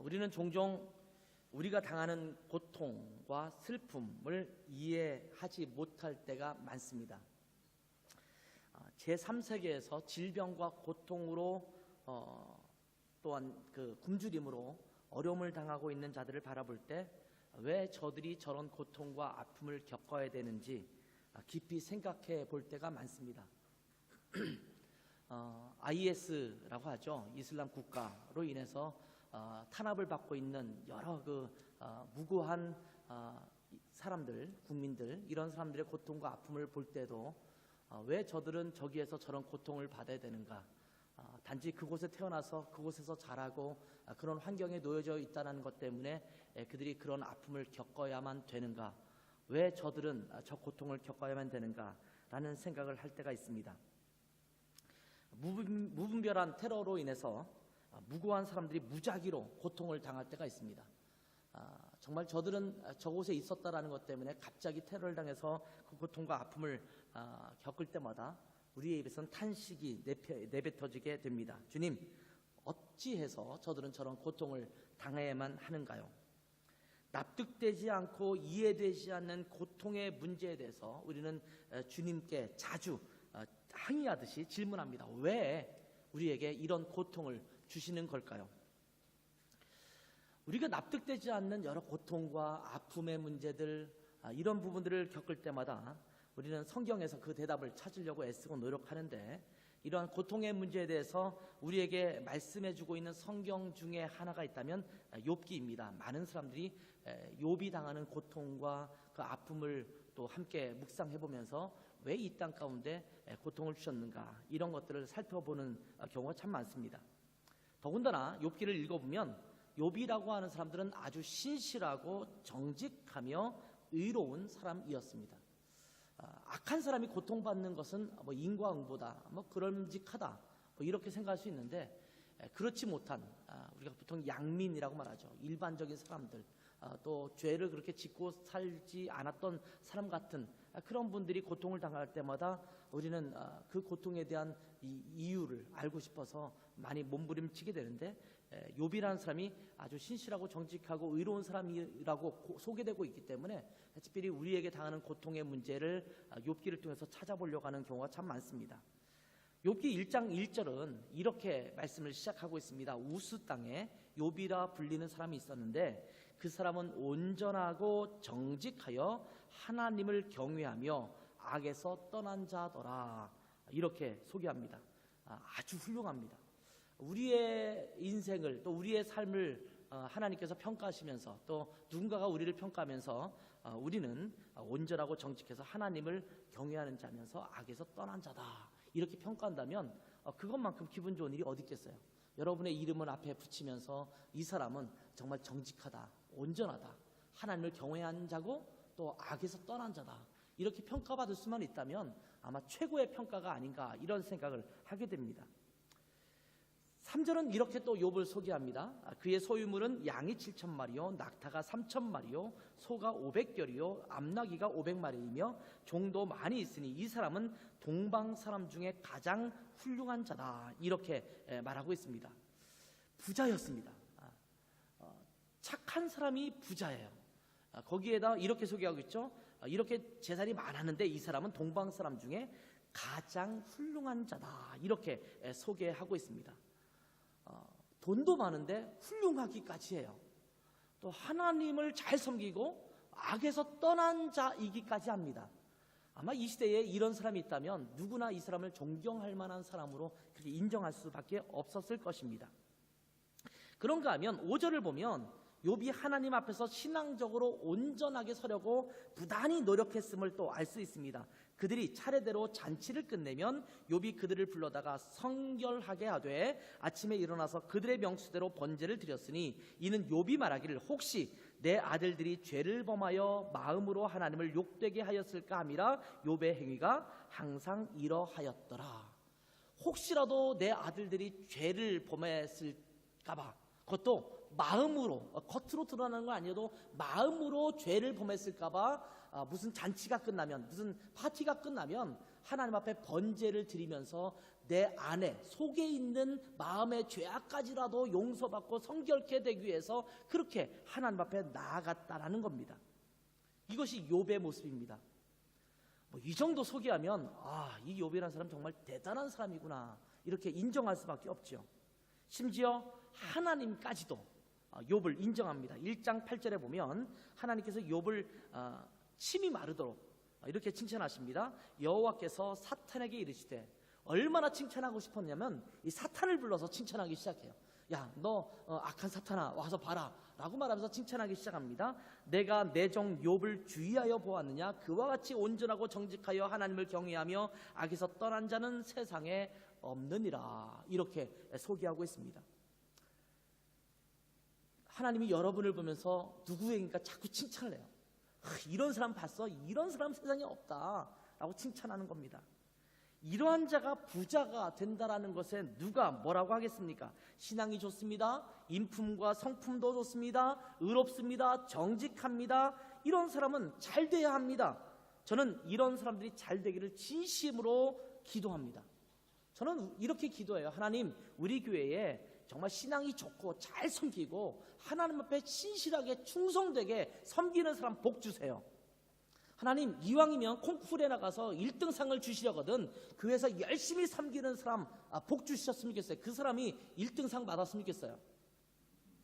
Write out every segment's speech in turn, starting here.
우리는 종종 우리가 당하는 고통과 슬픔을 이해하지 못할 때가 많습니다. 제3세계에서 질병과 고통으로 또한 그 굶주림으로 어려움을 당하고 있는 자들을 바라볼 때 왜 저들이 저런 고통과 아픔을 겪어야 되는지 깊이 생각해 볼 때가 많습니다. IS라고 하죠. 이슬람 국가로 인해서 탄압을 받고 있는 여러 무고한 사람들, 국민들, 이런 사람들의 고통과 아픔을 볼 때도 왜 저들은 저기에서 저런 고통을 받아야 되는가? 단지 그곳에 태어나서 그곳에서 자라고 그런 환경에 놓여져 있다는 것 때문에 그들이 그런 아픔을 겪어야만 되는가? 왜 저들은 저 고통을 겪어야만 되는가? 라는 생각을 할 때가 있습니다. 무분별한 테러로 인해서 무고한 사람들이 무작위로 고통을 당할 때가 있습니다. 정말 저들은 저곳에 있었다라는 것 때문에 갑자기 테러를 당해서 그 고통과 아픔을 겪을 때마다 우리의 입에서는 탄식이 내뱉어지게 됩니다. 주님, 어찌해서 저들은 저런 고통을 당해야만 하는가요? 납득되지 않고 이해되지 않는 고통의 문제에 대해서 우리는 주님께 자주 항의하듯이 질문합니다. 왜 우리에게 이런 고통을 주시는 걸까요? 우리가 납득되지 않는 여러 고통과 아픔의 문제들, 이런 부분들을 겪을 때마다 우리는 성경에서 그 대답을 찾으려고 애쓰고 노력하는데, 이러한 고통의 문제에 대해서 우리에게 말씀해주고 있는 성경 중에 하나가 있다면 욥기입니다. 많은 사람들이 욥이 당하는 고통과 그 아픔을 또 함께 묵상해보면서 왜 이 땅 가운데 고통을 주셨는가, 이런 것들을 살펴보는 경우가 참 많습니다. 더군다나 욥기를 읽어보면 욥이라고 하는 사람들은 아주 신실하고 정직하며 의로운 사람이었습니다. 악한 사람이 고통받는 것은 인과응보다, 그럴직하다, 이렇게 생각할 수 있는데, 그렇지 못한 우리가 보통 양민이라고 말하죠. 일반적인 사람들, 또 죄를 그렇게 짓고 살지 않았던 사람 같은 그런 분들이 고통을 당할 때마다 우리는 그 고통에 대한 이유를 알고 싶어서 많이 몸부림치게 되는데, 욥이라는 사람이 아주 신실하고 정직하고 의로운 사람이라고 소개되고 있기 때문에 특별히 우리에게 당하는 고통의 문제를 욥기를 통해서 찾아보려고 하는 경우가 참 많습니다. 욥기 1장 1절은 이렇게 말씀을 시작하고 있습니다. 우스 땅에 욥이라 불리는 사람이 있었는데 그 사람은 온전하고 정직하여 하나님을 경외하며 악에서 떠난 자더라. 이렇게 소개합니다. 아주 훌륭합니다. 우리의 인생을, 또 우리의 삶을 하나님께서 평가하시면서, 또 누군가가 우리를 평가하면서 우리는 온전하고 정직해서 하나님을 경외하는 자면서 악에서 떠난 자다, 이렇게 평가한다면 그것만큼 기분 좋은 일이 어디 있겠어요? 여러분의 이름을 앞에 붙이면서 이 사람은 정말 정직하다, 온전하다, 하나님을 경외하는 자고 또 악에서 떠난 자다, 이렇게 평가받을 수만 있다면 아마 최고의 평가가 아닌가, 이런 생각을 하게 됩니다. 3절은 이렇게 또 욥을 소개합니다. 그의 소유물은 양이 7,000마리요, 낙타가 3,000마리요, 소가 500결이요, 암나귀가 500마리이며 종도 많이 있으니 이 사람은 동방 사람 중에 가장 훌륭한 자다, 이렇게 말하고 있습니다. 부자였습니다. 착한 사람이 부자예요. 거기에다 이렇게 소개하고 있죠. 이렇게 재산이 많았는데 이 사람은 동방 사람 중에 가장 훌륭한 자다, 이렇게 소개하고 있습니다. 돈도 많은데 훌륭하기까지 해요. 또 하나님을 잘 섬기고 악에서 떠난 자이기까지 합니다. 아마 이 시대에 이런 사람이 있다면 누구나 이 사람을 존경할 만한 사람으로 그렇게 인정할 수밖에 없었을 것입니다. 그런가 하면 5절을 보면 욥이 하나님 앞에서 신앙적으로 온전하게 서려고 부단히 노력했음을 또 알 수 있습니다. 그들이 차례대로 잔치를 끝내면 욥이 그들을 불러다가 성결하게 하되 아침에 일어나서 그들의 명수대로 번제를 드렸으니 이는 욥이 말하기를 혹시 내 아들들이 죄를 범하여 마음으로 하나님을 욕되게 하였을까 함이라. 욥의 행위가 항상 이러하였더라. 혹시라도 내 아들들이 죄를 범했을까 봐, 그것도 마음으로, 겉으로 드러나는 건 아니어도 마음으로 죄를 범했을까 봐 무슨 잔치가 끝나면, 무슨 파티가 끝나면 하나님 앞에 번제를 드리면서 내 안에 속에 있는 마음의 죄악까지라도 용서받고 성결케 되기 위해서 그렇게 하나님 앞에 나아갔다라는 겁니다. 이것이 욥의 모습입니다. 이 정도 소개하면 이 욥이라는 사람 정말 대단한 사람이구나 이렇게 인정할 수밖에 없죠. 심지어 하나님까지도 욥을 인정합니다. 1장 8절에 보면 하나님께서 욥을 침이 마르도록 이렇게 칭찬하십니다. 여호와께서 사탄에게 이르시되, 얼마나 칭찬하고 싶었냐면 이 사탄을 불러서 칭찬하기 시작해요. 야, 너 악한 사탄아 와서 봐라 라고 말하면서 칭찬하기 시작합니다. 내가 내 종 욥을 주의하여 보았느냐, 그와 같이 온전하고 정직하여 하나님을 경외하며 악에서 떠난 자는 세상에 없느니라, 이렇게 소개하고 있습니다. 하나님이 여러분을 보면서 누구에게니까 자꾸 칭찬을 해요. 이런 사람 봤어? 이런 사람 세상에 없다 라고 칭찬하는 겁니다. 이러한 자가 부자가 된다라는 것에 누가 뭐라고 하겠습니까? 신앙이 좋습니다, 인품과 성품도 좋습니다, 의롭습니다, 정직합니다, 이런 사람은 잘 돼야 합니다. 저는 이런 사람들이 잘 되기를 진심으로 기도합니다. 저는 이렇게 기도해요. 하나님, 우리 교회에 정말 신앙이 좋고 잘 섬기고 하나님 앞에 신실하게 충성되게 섬기는 사람 복 주세요. 하나님, 이왕이면 콩쿠르에 나가서 1등상을 주시려거든 교회에서 열심히 섬기는 사람 복 주셨으면 좋겠어요. 그 사람이 1등상 받았으면 좋겠어요.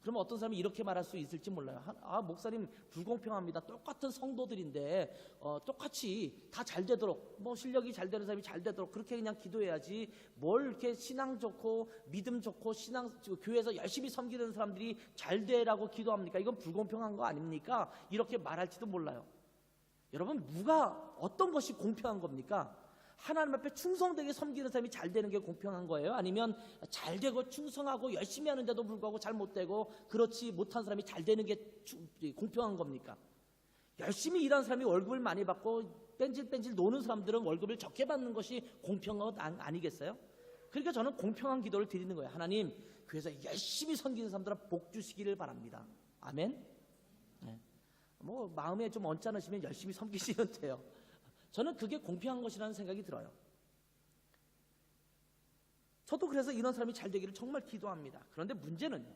그러면 어떤 사람이 이렇게 말할 수 있을지 몰라요. 목사님 불공평합니다. 똑같은 성도들인데 똑같이 다 잘 되도록, 실력이 잘 되는 사람이 잘 되도록 그렇게 그냥 기도해야지, 뭘 이렇게 신앙 좋고 믿음 좋고 교회에서 열심히 섬기는 사람들이 잘 되라고 기도합니까? 이건 불공평한 거 아닙니까? 이렇게 말할지도 몰라요. 여러분, 어떤 것이 공평한 겁니까? 하나님 앞에 충성되게 섬기는 사람이 잘 되는 게 공평한 거예요? 아니면 잘 되고 충성하고 열심히 하는데도 불구하고 잘 못 되고 그렇지 못한 사람이 잘 되는 게 공평한 겁니까? 열심히 일하는 사람이 월급을 많이 받고 뺀질뺀질 노는 사람들은 월급을 적게 받는 것이 공평한 것 아니겠어요? 그러니까 저는 공평한 기도를 드리는 거예요. 하나님, 교회에서 열심히 섬기는 사람들은 복 주시기를 바랍니다. 아멘? 네. 마음에 좀 언짢으시면 열심히 섬기시면 돼요. 저는 그게 공평한 것이라는 생각이 들어요. 저도 그래서 이런 사람이 잘 되기를 정말 기도합니다. 그런데 문제는요,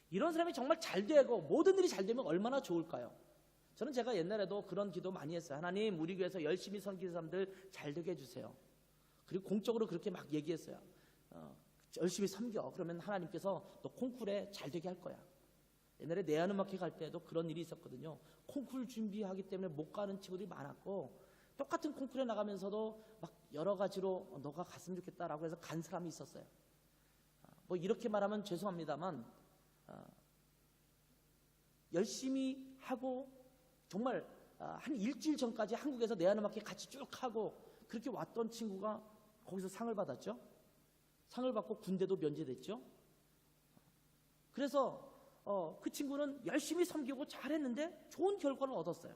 이런 사람이 정말 잘 되고 모든 일이 잘 되면 얼마나 좋을까요? 저는 제가 옛날에도 그런 기도 많이 했어요. 하나님, 우리 교회에서 열심히 섬기는 사람들 잘 되게 해주세요. 그리고 공적으로 그렇게 막 얘기했어요. 열심히 섬겨. 그러면 하나님께서 너 콩쿠르에 잘 되게 할 거야. 옛날에 내한음악회 갈 때도 그런 일이 있었거든요. 콩쿠르 준비하기 때문에 못 가는 친구들이 많았고, 똑같은 콩쿠르에 나가면서도 막 여러 가지로 너가 갔으면 좋겠다라고 해서 간 사람이 있었어요. 이렇게 말하면 죄송합니다만 열심히 하고 정말 한 일주일 전까지 한국에서 내한음악회 같이 쭉 하고 그렇게 왔던 친구가 거기서 상을 받았죠. 상을 받고 군대도 면제됐죠. 그래서 그 친구는 열심히 섬기고 잘했는데 좋은 결과를 얻었어요.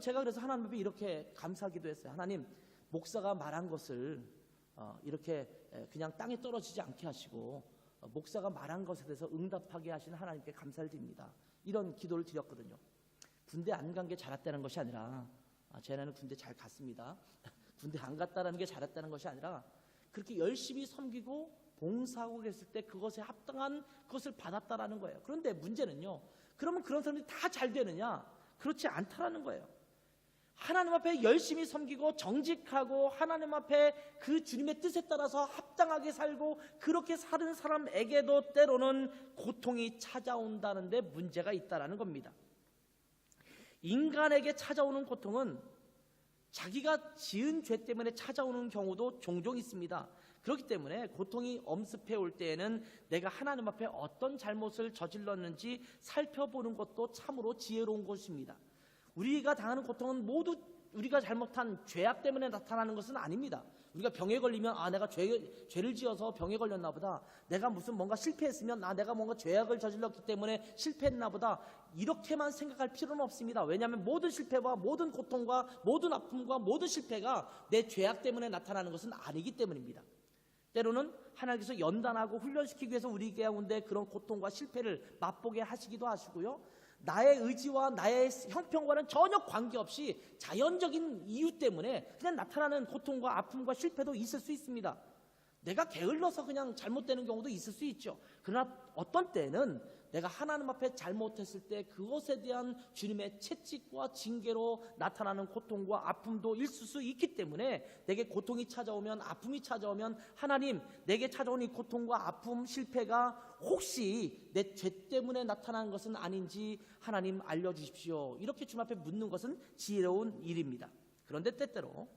제가 그래서 하나님 앞에 이렇게 감사하기도 했어요. 하나님, 목사가 말한 것을 이렇게 그냥 땅에 떨어지지 않게 하시고 목사가 말한 것에 대해서 응답하게 하신 하나님께 감사를 드립니다. 이런 기도를 드렸거든요. 군대 안 간 게 잘했다는 것이 아니라, 쟤네는 군대 잘 갔습니다. 군대 안 갔다는 게 잘했다는 것이 아니라 그렇게 열심히 섬기고 봉사하고 그랬을 때 그것에 합당한 것을 받았다라는 거예요. 그런데 문제는요, 그러면 그런 사람들이 다 잘 되느냐? 그렇지 않다라는 거예요. 하나님 앞에 열심히 섬기고 정직하고 하나님 앞에 그 주님의 뜻에 따라서 합당하게 살고 그렇게 사는 사람에게도 때로는 고통이 찾아온다는데 문제가 있다라는 겁니다. 인간에게 찾아오는 고통은 자기가 지은 죄 때문에 찾아오는 경우도 종종 있습니다. 그렇기 때문에 고통이 엄습해 올 때에는 내가 하나님 앞에 어떤 잘못을 저질렀는지 살펴보는 것도 참으로 지혜로운 것입니다. 우리가 당하는 고통은 모두 우리가 잘못한 죄악 때문에 나타나는 것은 아닙니다. 우리가 병에 걸리면 내가 죄를 지어서 병에 걸렸나 보다, 내가 무슨 뭔가 실패했으면 내가 뭔가 죄악을 저질렀기 때문에 실패했나 보다, 이렇게만 생각할 필요는 없습니다. 왜냐하면 모든 실패와 모든 고통과 모든 아픔과 모든 실패가 내 죄악 때문에 나타나는 것은 아니기 때문입니다. 때로는 하나님께서 연단하고 훈련시키기 위해서 우리 가운데 그런 고통과 실패를 맛보게 하시기도 하시고요, 나의 의지와 나의 형편과는 전혀 관계없이 자연적인 이유 때문에 그냥 나타나는 고통과 아픔과 실패도 있을 수 있습니다. 내가 게을러서 그냥 잘못되는 경우도 있을 수 있죠. 그러나 어떤 때는 내가 하나님 앞에 잘못했을 때 그것에 대한 주님의 채찍과 징계로 나타나는 고통과 아픔도 있을 수 있기 때문에 내게 고통이 찾아오면, 아픔이 찾아오면 하나님, 내게 찾아온 이 고통과 아픔, 실패가 혹시 내 죄 때문에 나타난 것은 아닌지 하나님 알려주십시오. 이렇게 주님 앞에 묻는 것은 지혜로운 일입니다. 그런데 때때로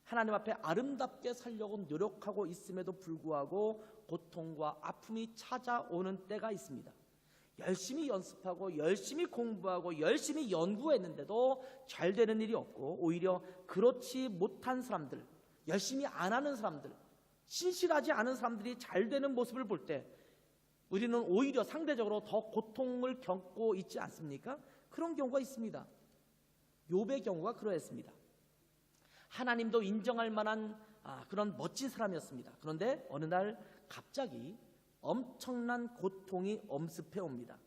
하나님 앞에 아름답게 살려고 노력하고 있음에도 불구하고 고통과 아픔이 찾아오는 때가 있습니다. 열심히 연습하고 열심히 공부하고 열심히 연구했는데도 잘 되는 일이 없고, 오히려 그렇지 못한 사람들, 열심히 안 하는 사람들, 신실하지 않은 사람들이 잘 되는 모습을 볼 때 우리는 오히려 상대적으로 더 고통을 겪고 있지 않습니까? 그런 경우가 있습니다. 욥의 경우가 그러했습니다. 하나님도 인정할 만한 그런 멋진 사람이었습니다. 그런데 어느 날 갑자기 엄청난 고통이 엄습해 옵니다.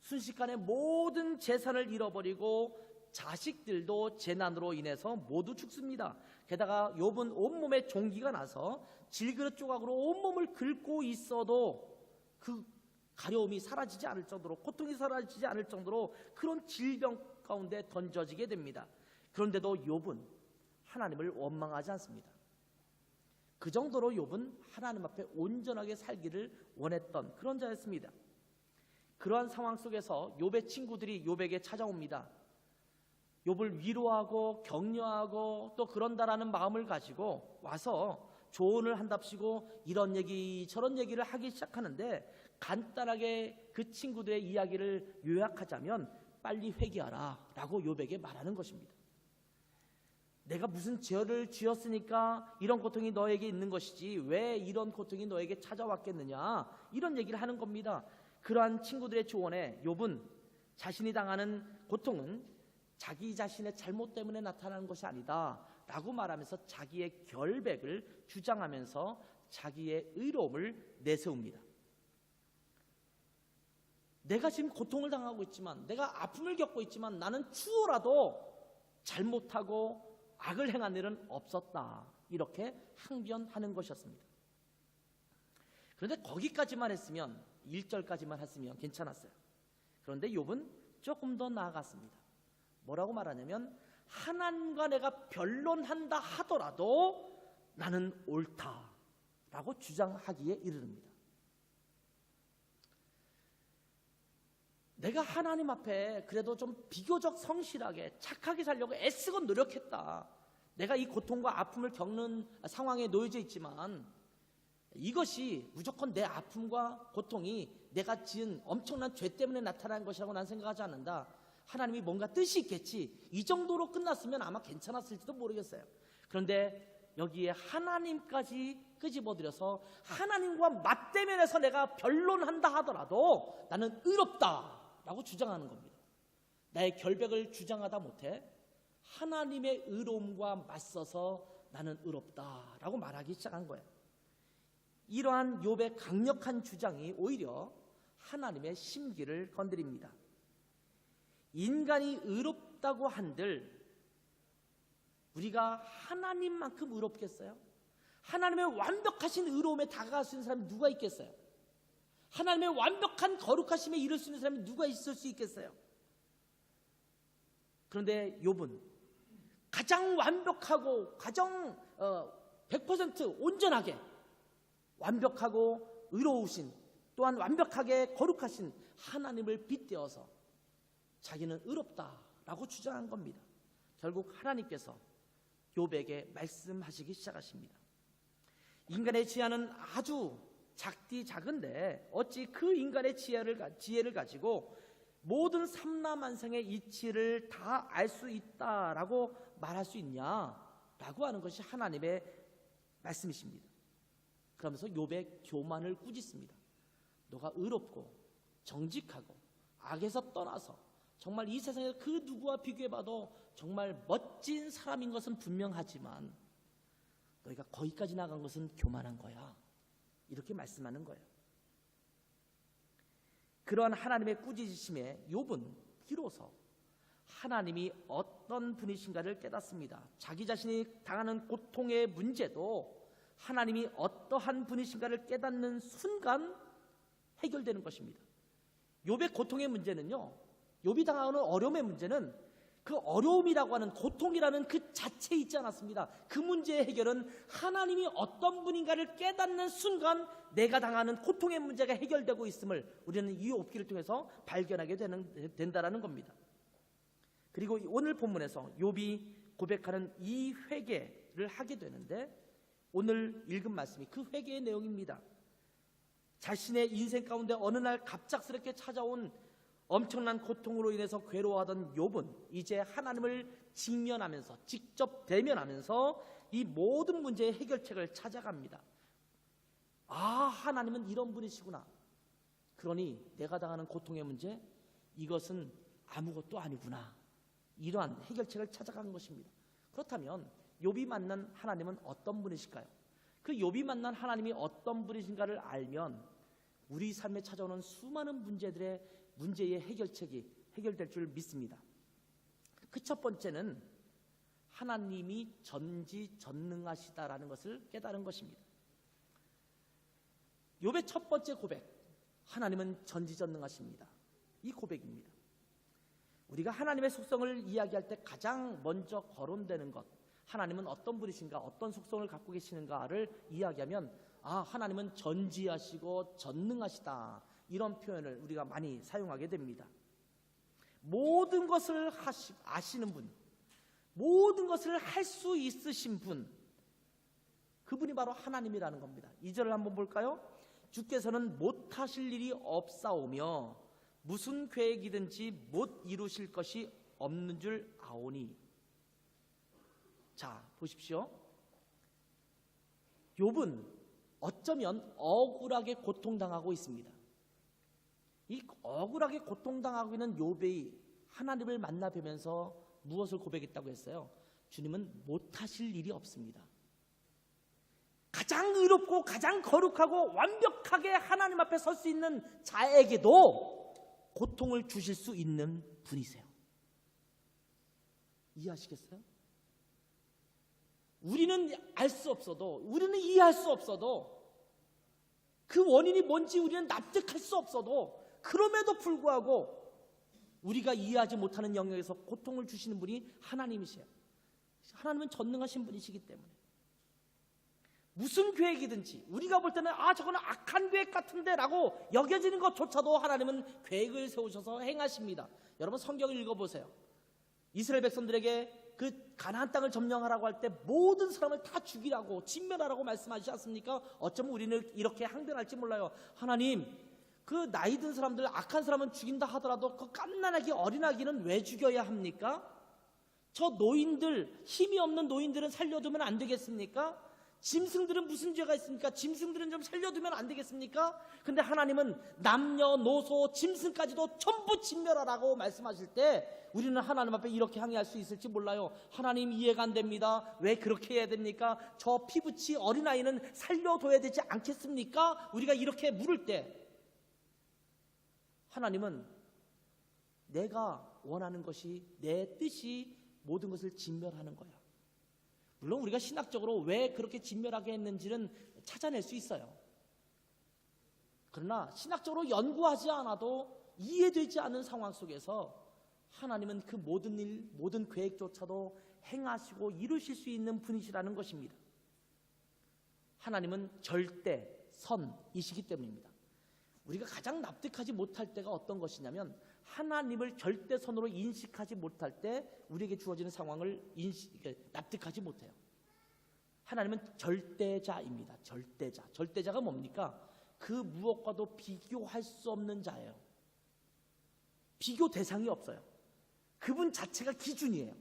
순식간에 모든 재산을 잃어버리고 자식들도 재난으로 인해서 모두 죽습니다. 게다가 욥은 온몸에 종기가 나서 질그릇 조각으로 온몸을 긁고 있어도 그 가려움이 사라지지 않을 정도로, 고통이 사라지지 않을 정도로 그런 질병 가운데 던져지게 됩니다. 그런데도 욥은 하나님을 원망하지 않습니다. 그 정도로 욥은 하나님 앞에 온전하게 살기를 원했던 그런 자였습니다. 그러한 상황 속에서 욥의 친구들이 욥에게 찾아옵니다. 욥을 위로하고 격려하고 또 그런다라는 마음을 가지고 와서 조언을 한답시고 이런 얘기 저런 얘기를 하기 시작하는데, 간단하게 그 친구들의 이야기를 요약하자면 빨리 회개하라 라고 욥에게 말하는 것입니다. 내가 무슨 죄를 지었으니까 이런 고통이 너에게 있는 것이지 왜 이런 고통이 너에게 찾아왔겠느냐, 이런 얘기를 하는 겁니다. 그러한 친구들의 조언에 욥은 자신이 당하는 고통은 자기 자신의 잘못 때문에 나타나는 것이 아니다 라고 말하면서 자기의 결백을 주장하면서 자기의 의로움을 내세웁니다. 내가 지금 고통을 당하고 있지만, 내가 아픔을 겪고 있지만 나는 추호라도 잘못하고 악을 행한 일은 없었다, 이렇게 항변하는 것이었습니다. 그런데 거기까지만 했으면, 1절까지만 했으면 괜찮았어요. 그런데 욥은 조금 더 나아갔습니다. 뭐라고 말하냐면 하나님과 내가 변론한다 하더라도 나는 옳다라고 주장하기에 이르릅니다. 내가 하나님 앞에 그래도 좀 비교적 성실하게 착하게 살려고 애쓰고 노력했다. 내가 이 고통과 아픔을 겪는 상황에 놓여져 있지만 이것이 무조건 내 아픔과 고통이 내가 지은 엄청난 죄 때문에 나타난 것이라고 난 생각하지 않는다. 하나님이 뭔가 뜻이 있겠지. 이 정도로 끝났으면 아마 괜찮았을지도 모르겠어요. 그런데 여기에 하나님까지 끄집어들여서 하나님과 맞대면해서 내가 변론한다 하더라도 나는 의롭다 라고 주장하는 겁니다. 나의 결백을 주장하다 못해 하나님의 의로움과 맞서서 나는 의롭다 라고 말하기 시작한 거예요. 이러한 욥의 강력한 주장이 오히려 하나님의 심기를 건드립니다. 인간이 의롭다고 한들 우리가 하나님만큼 의롭겠어요? 하나님의 완벽하신 의로움에 다가갈 수 있는 사람이 누가 있겠어요? 하나님의 완벽한 거룩하심에 이를 수 있는 사람이 누가 있을 수 있겠어요? 그런데 욥은 가장 완벽하고 가장 100% 온전하게 완벽하고 의로우신, 또한 완벽하게 거룩하신 하나님을 빗대어서 자기는 의롭다라고 주장한 겁니다. 결국 하나님께서 욥에게 말씀하시기 시작하십니다. 인간의 지혜는 아주 작디 작은데 어찌 그 인간의 지혜를 가지고 모든 삼라만상의 이치를 다 알 수 있다라고 말할 수 있냐라고 하는 것이 하나님의 말씀이십니다. 그러면서 욥의 교만을 꾸짖습니다. 너가 의롭고 정직하고 악에서 떠나서 정말 이 세상에서 그 누구와 비교해봐도 정말 멋진 사람인 것은 분명하지만 너희가 거기까지 나간 것은 교만한 거야, 이렇게 말씀하는 거예요. 그러한 하나님의 꾸짖으심에 욥은 비로소 하나님이 어떤 분이신가를 깨닫습니다. 자기 자신이 당하는 고통의 문제도 하나님이 어떠한 분이신가를 깨닫는 순간 해결되는 것입니다. 욥의 고통의 문제는요, 욥이 당하는 어려움의 문제는 그 어려움이라고 하는 고통이라는 그 자체에 있지 않았습니다. 그 문제의 해결은 하나님이 어떤 분인가를 깨닫는 순간 내가 당하는 고통의 문제가 해결되고 있음을 우리는 이 욥기를 통해서 발견하게 된다라는 겁니다. 그리고 오늘 본문에서 욥이 고백하는 이 회개를 하게 되는데, 오늘 읽은 말씀이 그 회개의 내용입니다. 자신의 인생 가운데 어느 날 갑작스럽게 찾아온 엄청난 고통으로 인해서 괴로워하던 욥은 이제 하나님을 직면하면서, 직접 대면하면서 이 모든 문제의 해결책을 찾아갑니다. 아, 하나님은 이런 분이시구나. 그러니 내가 당하는 고통의 문제, 이것은 아무것도 아니구나. 이러한 해결책을 찾아간 것입니다. 그렇다면 욥이 만난 하나님은 어떤 분이실까요? 그 욥이 만난 하나님이 어떤 분이신가를 알면 우리 삶에 찾아오는 수많은 문제의 해결책이 해결될 줄 믿습니다. 그 첫 번째는 하나님이 전지전능하시다라는 것을 깨달은 것입니다. 욥의 첫 번째 고백, 하나님은 전지전능하십니다. 이 고백입니다. 우리가 하나님의 속성을 이야기할 때 가장 먼저 거론되는 것, 하나님은 어떤 분이신가, 어떤 속성을 갖고 계시는가를 이야기하면, 아, 하나님은 전지하시고 전능하시다, 이런 표현을 우리가 많이 사용하게 됩니다. 모든 것을 아시는 분, 모든 것을 할 수 있으신 분, 그분이 바로 하나님이라는 겁니다. 2절을 한번 볼까요? 주께서는 못하실 일이 없사오며 무슨 계획이든지 못 이루실 것이 없는 줄 아오니. 자, 보십시오. 욥은 어쩌면 억울하게 고통당하고 있습니다. 이 억울하게 고통당하고 있는 욥이 하나님을 만나 뵈면서 무엇을 고백했다고 했어요? 주님은 못하실 일이 없습니다. 가장 의롭고 가장 거룩하고 완벽하게 하나님 앞에 설 수 있는 자에게도 고통을 주실 수 있는 분이세요. 이해하시겠어요? 우리는 알 수 없어도, 우리는 이해할 수 없어도, 그 원인이 뭔지 우리는 납득할 수 없어도, 그럼에도 불구하고 우리가 이해하지 못하는 영역에서 고통을 주시는 분이 하나님이세요. 하나님은 전능하신 분이시기 때문에 무슨 계획이든지 우리가 볼 때는 아, 저거는 악한 계획 같은데 라고 여겨지는 것조차도 하나님은 계획을 세우셔서 행하십니다. 여러분 성경을 읽어보세요. 이스라엘 백성들에게 그 가나안 땅을 점령하라고 할 때 모든 사람을 다 죽이라고, 진멸하라고 말씀하시지 않습니까? 어쩌면 우리는 이렇게 항변할지 몰라요. 하나님, 그 나이 든 사람들, 악한 사람은 죽인다 하더라도 그 갓난아기, 어린아기는 왜 죽여야 합니까? 저 노인들, 힘이 없는 노인들은 살려두면 안 되겠습니까? 짐승들은 무슨 죄가 있습니까? 짐승들은 좀 살려두면 안 되겠습니까? 근데 하나님은 남녀노소 짐승까지도 전부 진멸하라고 말씀하실 때 우리는 하나님 앞에 이렇게 항의할 수 있을지 몰라요. 하나님, 이해가 안 됩니다. 왜 그렇게 해야 됩니까? 저 피부치 어린아이는 살려둬야 되지 않겠습니까? 우리가 이렇게 물을 때 하나님은 내가 원하는 것이, 내 뜻이 모든 것을 진멸하는 거야. 물론 우리가 신학적으로 왜 그렇게 진멸하게 했는지는 찾아낼 수 있어요. 그러나 신학적으로 연구하지 않아도 이해되지 않는 상황 속에서 하나님은 그 모든 일, 모든 계획조차도 행하시고 이루실 수 있는 분이시라는 것입니다. 하나님은 절대 선이시기 때문입니다. 우리가 가장 납득하지 못할 때가 어떤 것이냐면, 하나님을 절대선으로 인식하지 못할 때 우리에게 주어지는 상황을 납득하지 못해요. 하나님은 절대자입니다. 절대자. 절대자가 뭡니까? 그 무엇과도 비교할 수 없는 자예요. 비교 대상이 없어요. 그분 자체가 기준이에요.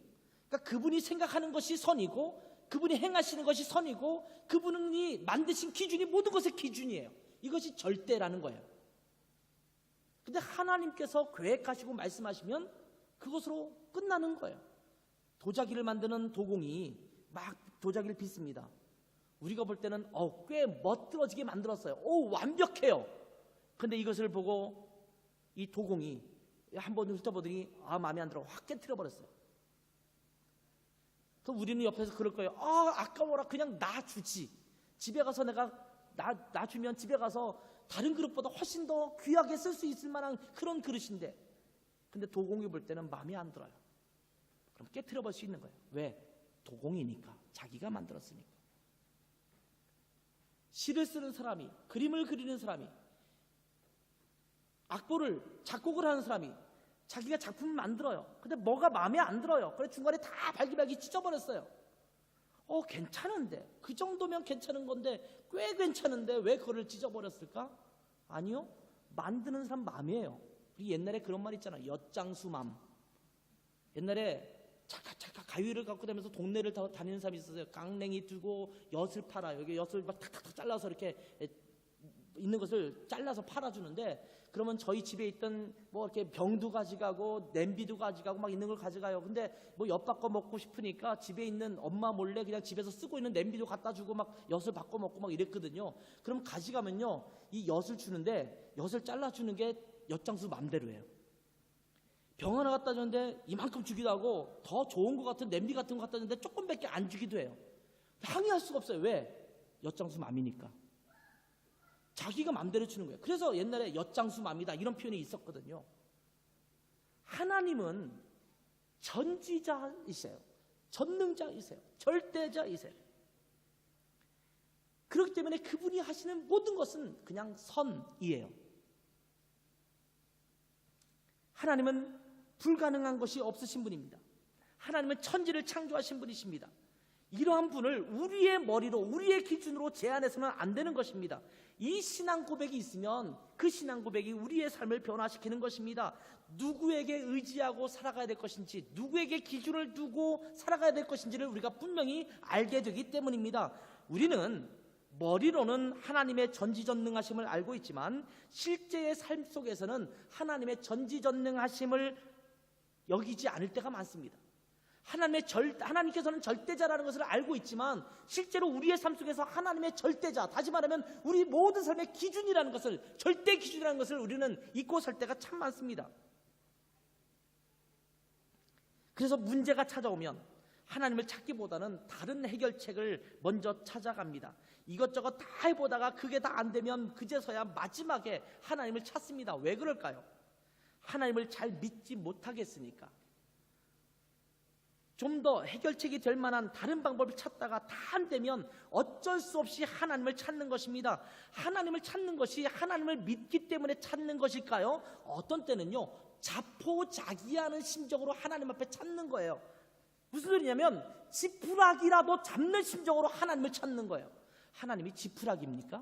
그러니까 그분이 생각하는 것이 선이고, 그분이 행하시는 것이 선이고, 그분이 만드신 기준이 모든 것의 기준이에요. 이것이 절대라는 거예요. 근데 하나님께서 계획하시고 말씀하시면 그것으로 끝나는 거예요. 도자기를 만드는 도공이 막 도자기를 빚습니다. 우리가 볼 때는 꽤 멋들어지게 만들었어요. 완벽해요. 근데 이것을 보고 이 도공이 한번 훑어보더니 마음에 안 들어 확 깨트려 버렸어요. 그럼 우리는 옆에서 그럴 거예요. 아까워라, 그냥 나 주지. 집에 가서 내가 나 주면 집에 가서 다른 그릇보다 훨씬 더 귀하게 쓸 수 있을 만한 그런 그릇인데, 근데 도공이 볼 때는 마음에 안 들어요. 그럼 깨트려 볼 수 있는 거예요. 왜? 도공이니까, 자기가 만들었으니까. 시를 쓰는 사람이, 그림을 그리는 사람이, 작곡을 하는 사람이 자기가 작품을 만들어요. 근데 뭐가 마음에 안 들어요. 그래서 중간에 다 발기발기 찢어버렸어요. 괜찮은데, 그 정도면 괜찮은 건데, 꽤 괜찮은데 왜 그걸 찢어버렸을까? 아니요, 만드는 사람 마음이에요. 우리 옛날에 그런 말 있잖아, 엿장수맘. 옛날에 찰칵찰칵 가위를 갖고 다니면서 동네를 다니는 사람이 있었어요. 깡냉이 두고 엿을 팔아요. 여기 엿을 막 탁탁탁 잘라서 이렇게 있는 것을 잘라서 팔아주는데, 그러면 저희 집에 있던 뭐 이렇게 병도 가져가고 냄비도 가져가고 막 있는 걸 가져가요. 근데 뭐 엿 바꿔 먹고 싶으니까 집에 있는 엄마 몰래 그냥 집에서 쓰고 있는 냄비도 갖다 주고 막 엿을 바꿔 먹고 막 이랬거든요. 그럼 가져가면요, 이 엿을 주는데 엿을 잘라주는 게 엿장수 맘대로예요. 병 하나 갖다 주는데 이만큼 주기도 하고, 더 좋은 것 같은 냄비 같은 거 갖다 주는데 조금밖에 안 주기도 해요. 항의할 수가 없어요. 왜? 엿장수 맘이니까. 자기가 맘대로 주는 거예요. 그래서 옛날에 엿장수 맘이다 이런 표현이 있었거든요. 하나님은 전지자이세요. 전능자이세요. 절대자이세요. 그렇기 때문에 그분이 하시는 모든 것은 그냥 선이에요. 하나님은 불가능한 것이 없으신 분입니다. 하나님은 천지를 창조하신 분이십니다. 이러한 분을 우리의 머리로, 우리의 기준으로 제한해서는 안 되는 것입니다. 이 신앙 고백이 있으면 그 신앙 고백이 우리의 삶을 변화시키는 것입니다. 누구에게 의지하고 살아가야 될 것인지, 누구에게 기준을 두고 살아가야 될 것인지를 우리가 분명히 알게 되기 때문입니다. 우리는 머리로는 하나님의 전지전능하심을 알고 있지만 실제의 삶 속에서는 하나님의 전지전능하심을 여기지 않을 때가 많습니다. 하나님께서는 절대자라는 것을 알고 있지만 실제로 우리의 삶 속에서 하나님의 절대자, 다시 말하면 우리 모든 삶의 기준이라는 것을, 절대 기준이라는 것을 우리는 잊고 살 때가 참 많습니다. 그래서 문제가 찾아오면 하나님을 찾기보다는 다른 해결책을 먼저 찾아갑니다. 이것저것 다 해보다가 그게 다 안 되면 그제서야 마지막에 하나님을 찾습니다. 왜 그럴까요? 하나님을 잘 믿지 못하겠으니까. 좀 더 해결책이 될 만한 다른 방법을 찾다가 다 안 되면 어쩔 수 없이 하나님을 찾는 것입니다. 하나님을 찾는 것이 하나님을 믿기 때문에 찾는 것일까요? 어떤 때는요, 자포자기하는 심정으로 하나님 앞에 찾는 거예요. 무슨 소리냐면 지푸라기라도 잡는 심정으로 하나님을 찾는 거예요. 하나님이 지푸라기입니까?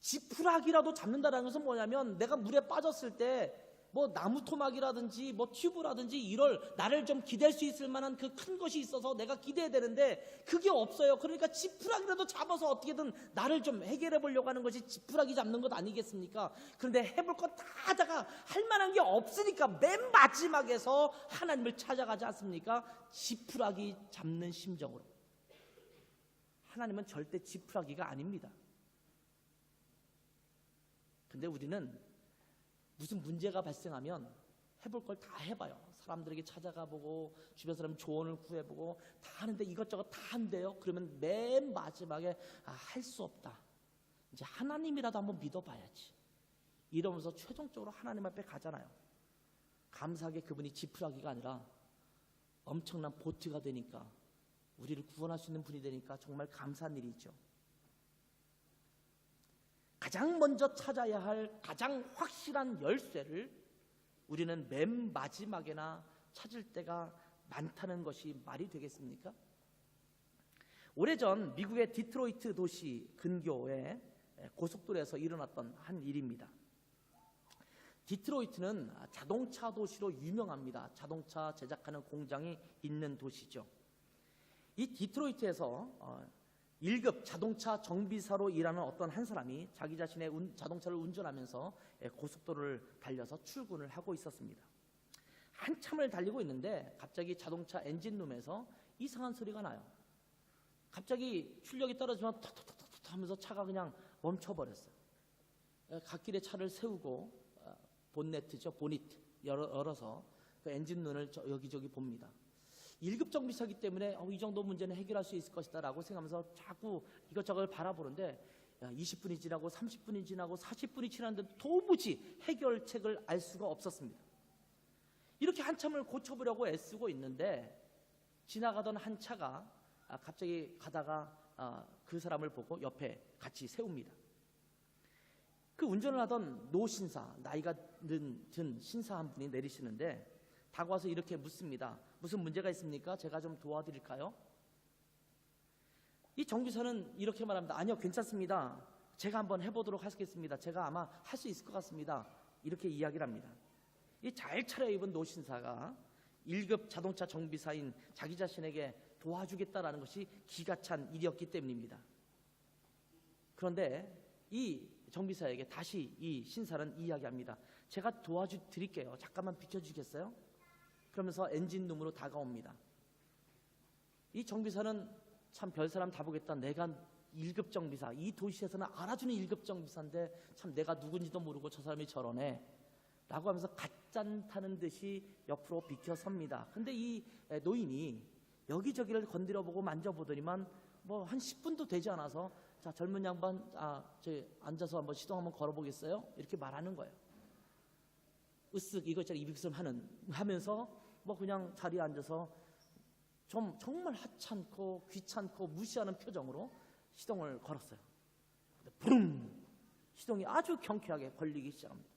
지푸라기라도 잡는다는 것은 뭐냐면, 내가 물에 빠졌을 때 뭐 나무 토막이라든지 뭐 튜브라든지 이럴 나를 좀 기댈 수 있을 만한 그 큰 것이 있어서 내가 기대야 되는데 그게 없어요. 그러니까 지푸라기라도 잡아서 어떻게든 나를 좀 해결해 보려고 하는 것이 지푸라기 잡는 것 아니겠습니까? 그런데 해볼 것 다 하다가 할 만한 게 없으니까 맨 마지막에서 하나님을 찾아가지 않습니까? 지푸라기 잡는 심정으로. 하나님은 절대 지푸라기가 아닙니다. 근데 우리는 무슨 문제가 발생하면 해볼 걸 다 해봐요. 사람들에게 찾아가 보고 주변 사람 조언을 구해보고 다 하는데 이것저것 다 한대요. 그러면 맨 마지막에 할 수 없다. 이제 하나님이라도 한번 믿어봐야지. 이러면서 최종적으로 하나님 앞에 가잖아요. 감사하게 그분이 지푸라기가 아니라 엄청난 보트가 되니까, 우리를 구원할 수 있는 분이 되니까 정말 감사한 일이죠. 가장 먼저 찾아야 할 가장 확실한 열쇠를 우리는 맨 마지막에나 찾을 때가 많다는 것이 말이 되겠습니까? 오래전 미국의 디트로이트 도시 근교의 고속도로에서 일어났던 한 일입니다. 디트로이트는 자동차 도시로 유명합니다. 자동차 제작하는 공장이 있는 도시죠. 이 디트로이트에서 1급 자동차 정비사로 일하는 어떤 한 사람이 자기 자신의 자동차를 운전하면서 고속도로를 달려서 출근을 하고 있었습니다. 한참을 달리고 있는데 갑자기 자동차 엔진룸에서 이상한 소리가 나요. 갑자기 출력이 떨어지면 톡톡톡톡 하면서 차가 그냥 멈춰버렸어요. 갓길에 차를 세우고 보니트 열어서 그 엔진룸을 여기저기 봅니다. 1급 정비사기 때문에 이 정도 문제는 해결할 수 있을 것이다 라고 생각하면서 자꾸 이것저것 바라보는데 20분이 지나고 30분이 지나고 40분이 지났는데 도무지 해결책을 알 수가 없었습니다. 이렇게 한참을 고쳐보려고 애쓰고 있는데 지나가던 한 차가 갑자기 가다가 그 사람을 보고 옆에 같이 세웁니다. 그 운전을 하던 노신사, 나이가 든 신사 한 분이 내리시는데 다가와서 이렇게 묻습니다. 무슨 문제가 있습니까? 제가 좀 도와드릴까요? 이 정비사는 이렇게 말합니다. 아니요, 괜찮습니다. 제가 한번 해보도록 하겠습니다. 제가 아마 할 수 있을 것 같습니다. 이렇게 이야기를 합니다. 이 잘 차려입은 노신사가 1급 자동차 정비사인 자기 자신에게 도와주겠다라는 것이 기가 찬 일이었기 때문입니다. 그런데 이 정비사에게 다시 이 신사는 이야기합니다. 제가 도와드릴게요. 잠깐만 비켜주시겠어요? 그러면서 엔진룸으로 다가옵니다. 이 정비사는 참 별사람 다 보겠다. 내가 1급 정비사, 이 도시에서는 알아주는 1급 정비사인데 참 내가 누군지도 모르고 저 사람이 저러네 라고 하면서 갓짠타는 듯이 옆으로 비켜섭니다. 근데 이 노인이 여기저기를 건드려보고 만져보더니만 뭐 한 10분도 되지 않아서 자, 젊은 양반 저 앉아서 한번 시동 한번 걸어보겠어요? 이렇게 말하는 거예요. 으쓱 이것저것 입익음 하면서 뭐 그냥 자리에 앉아서 좀 정말 하찮고 귀찮고 무시하는 표정으로 시동을 걸었어요. 부릉! 시동이 아주 경쾌하게 걸리기 시작합니다.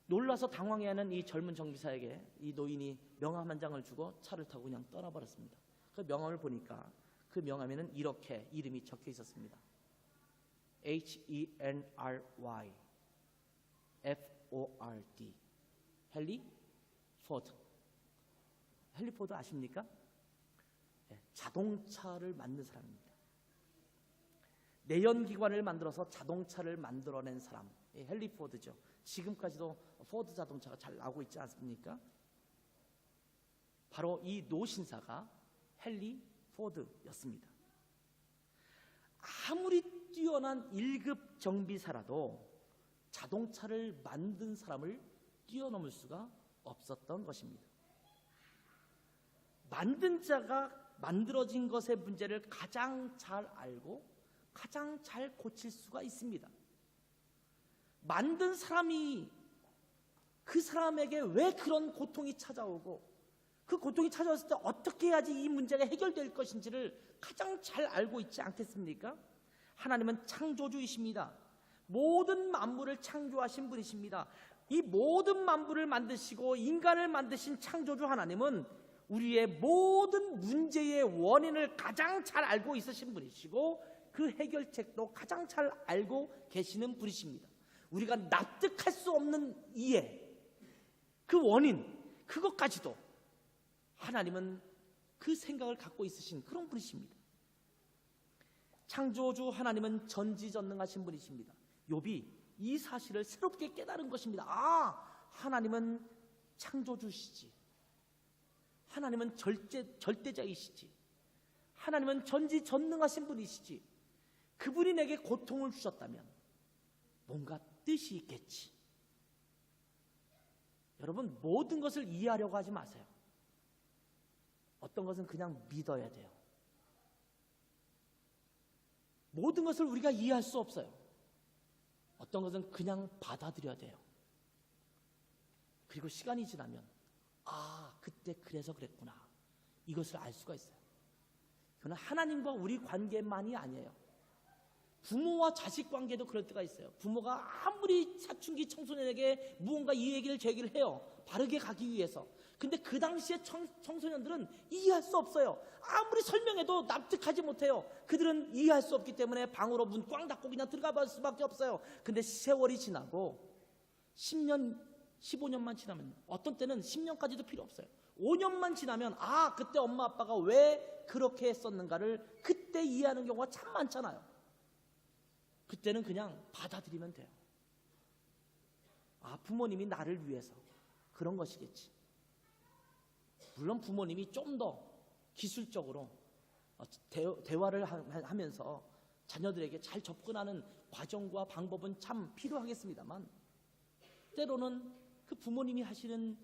놀라서 당황해하는 이 젊은 정비사에게 이 노인이 명함 한 장을 주고 차를 타고 그냥 떠나버렸습니다. 그 명함을 보니까 그 명함에는 이렇게 이름이 적혀 있었습니다. Henry Ford 헨리 포드. 헨리 포드 아십니까? 네, 자동차를 만든 사람입니다. 내연기관을 만들어서 자동차를 만들어낸 사람, 헨리 포드죠. 지금까지도 포드 자동차가 잘 나오고 있지 않습니까? 바로 이 노신사가 헨리 포드였습니다. 아무리 뛰어난 1급 정비사라도 자동차를 만든 사람을 뛰어넘을 수가 없었던 것입니다. 만든 자가 만들어진 것의 문제를 가장 잘 알고 가장 잘 고칠 수가 있습니다. 만든 사람이 그 사람에게 왜 그런 고통이 찾아오고 그 고통이 찾아왔을 때 어떻게 해야지 이 문제가 해결될 것인지를 가장 잘 알고 있지 않겠습니까? 하나님은 창조주이십니다. 모든 만물을 창조하신 분이십니다. 이 모든 만물을 만드시고 인간을 만드신 창조주 하나님은 우리의 모든 문제의 원인을 가장 잘 알고 있으신 분이시고 그 해결책도 가장 잘 알고 계시는 분이십니다. 우리가 납득할 수 없는 이해, 그 원인, 그것까지도 하나님은 그 생각을 갖고 있으신 그런 분이십니다. 창조주 하나님은 전지전능하신 분이십니다. 욥이 이 사실을 새롭게 깨달은 것입니다. 하나님은 창조주시지. 하나님은 절대자이시지. 하나님은 전지전능하신 분이시지. 그분이 내게 고통을 주셨다면 뭔가 뜻이 있겠지. 여러분, 모든 것을 이해하려고 하지 마세요. 어떤 것은 그냥 믿어야 돼요. 모든 것을 우리가 이해할 수 없어요. 어떤 것은 그냥 받아들여야 돼요. 그리고 시간이 지나면 그때 그래서 그랬구나, 이것을 알 수가 있어요. 그건 하나님과 우리 관계만이 아니에요. 부모와 자식 관계도 그럴 때가 있어요. 부모가 아무리 사춘기 청소년에게 무언가 이 얘기를 제기를 해요. 바르게 가기 위해서. 근데 그 당시에 청소년들은 이해할 수 없어요. 아무리 설명해도 납득하지 못해요. 그들은 이해할 수 없기 때문에 방으로 문 꽝 닫고 그냥 들어가 볼 수밖에 없어요. 근데 세월이 지나고 10년, 15년만 지나면, 어떤 때는 10년까지도 필요 없어요. 5년만 지나면 그때 엄마 아빠가 왜 그렇게 했었는가를 그때 이해하는 경우가 참 많잖아요. 그때는 그냥 받아들이면 돼요. 부모님이 나를 위해서 그런 것이겠지. 물론 부모님이 좀 더 기술적으로 대화를 하면서 자녀들에게 잘 접근하는 과정과 방법은 참 필요하겠습니다만, 때로는 그 부모님이 하시는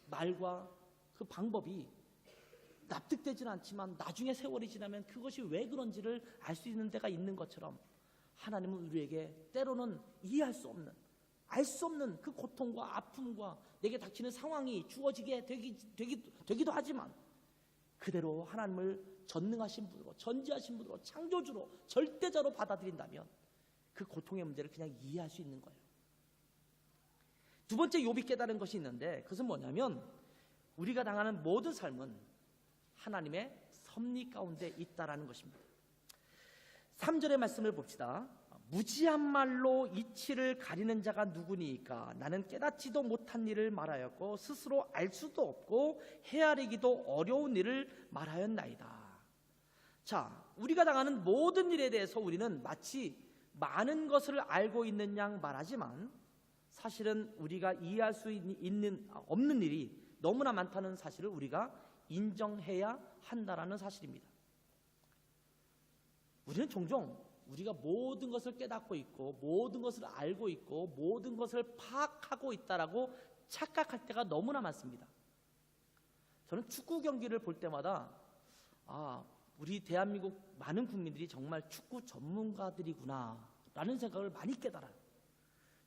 말과 그 방법이 납득되지는 않지만 나중에 세월이 지나면 그것이 왜 그런지를 알 수 있는 데가 있는 것처럼, 하나님은 우리에게 때로는 이해할 수 없는, 알 수 없는 그 고통과 아픔과 내게 닥치는 상황이 주어지게 되기도 하지만, 그대로 하나님을 전능하신 분으로, 전지하신 분으로, 창조주로, 절대자로 받아들인다면 그 고통의 문제를 그냥 이해할 수 있는 거예요. 두 번째 욥이 깨달은 것이 있는데, 그것은 뭐냐면 우리가 당하는 모든 삶은 하나님의 섭리 가운데 있다라는 것입니다. 3절의 말씀을 봅시다. 무지한 말로 이치를 가리는 자가 누구니까? 나는 깨닫지도 못한 일을 말하였고 스스로 알 수도 없고 헤아리기도 어려운 일을 말하였나이다. 자, 우리가 당하는 모든 일에 대해서 우리는 마치 많은 것을 알고 있는 양 말하지만, 사실은 우리가 이해할 수 없는 일이 너무나 많다는 사실을 우리가 인정해야 한다라는 사실입니다. 우리는 종종 우리가 모든 것을 깨닫고 있고 모든 것을 알고 있고 모든 것을 파악하고 있다라고 착각할 때가 너무나 많습니다. 저는 축구 경기를 볼 때마다 우리 대한민국 많은 국민들이 정말 축구 전문가들이구나 라는 생각을 많이 깨달아요.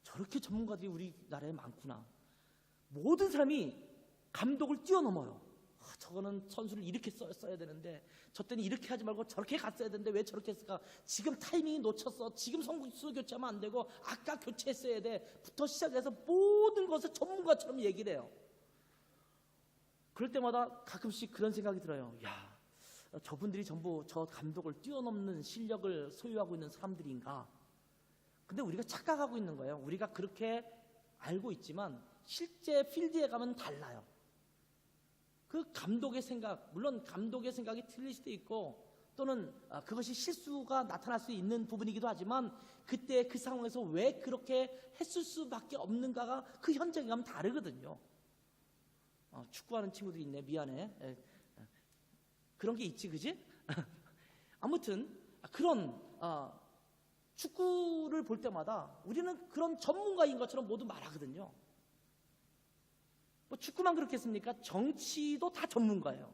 저렇게 전문가들이 우리나라에 많구나. 모든 사람이 감독을 뛰어넘어요. 저거는 선수를 이렇게 써야 되는데, 저 때는 이렇게 하지 말고 저렇게 갔어야 되는데 왜 저렇게 했을까? 지금 타이밍이 놓쳤어. 지금 선수 교체하면 안 되고 아까 교체했어야 돼. 부터 시작해서 모든 것을 전문가처럼 얘기를 해요. 그럴 때마다 가끔씩 그런 생각이 들어요. 야, 저분들이 전부 저 감독을 뛰어넘는 실력을 소유하고 있는 사람들인가? 근데 우리가 착각하고 있는 거예요. 우리가 그렇게 알고 있지만 실제 필드에 가면 달라요. 그 감독의 생각, 물론 감독의 생각이 틀릴 수도 있고 또는 그것이 실수가 나타날 수 있는 부분이기도 하지만, 그때 그 상황에서 왜 그렇게 했을 수밖에 없는가가 그 현장에 가면 다르거든요. 축구하는 친구들이 있네. 미안해. 그런 게 있지, 그지? 아무튼 그런 축구를 볼 때마다 우리는 그런 전문가인 것처럼 모두 말하거든요. 뭐 축구만 그렇겠습니까? 정치도 다 전문가예요.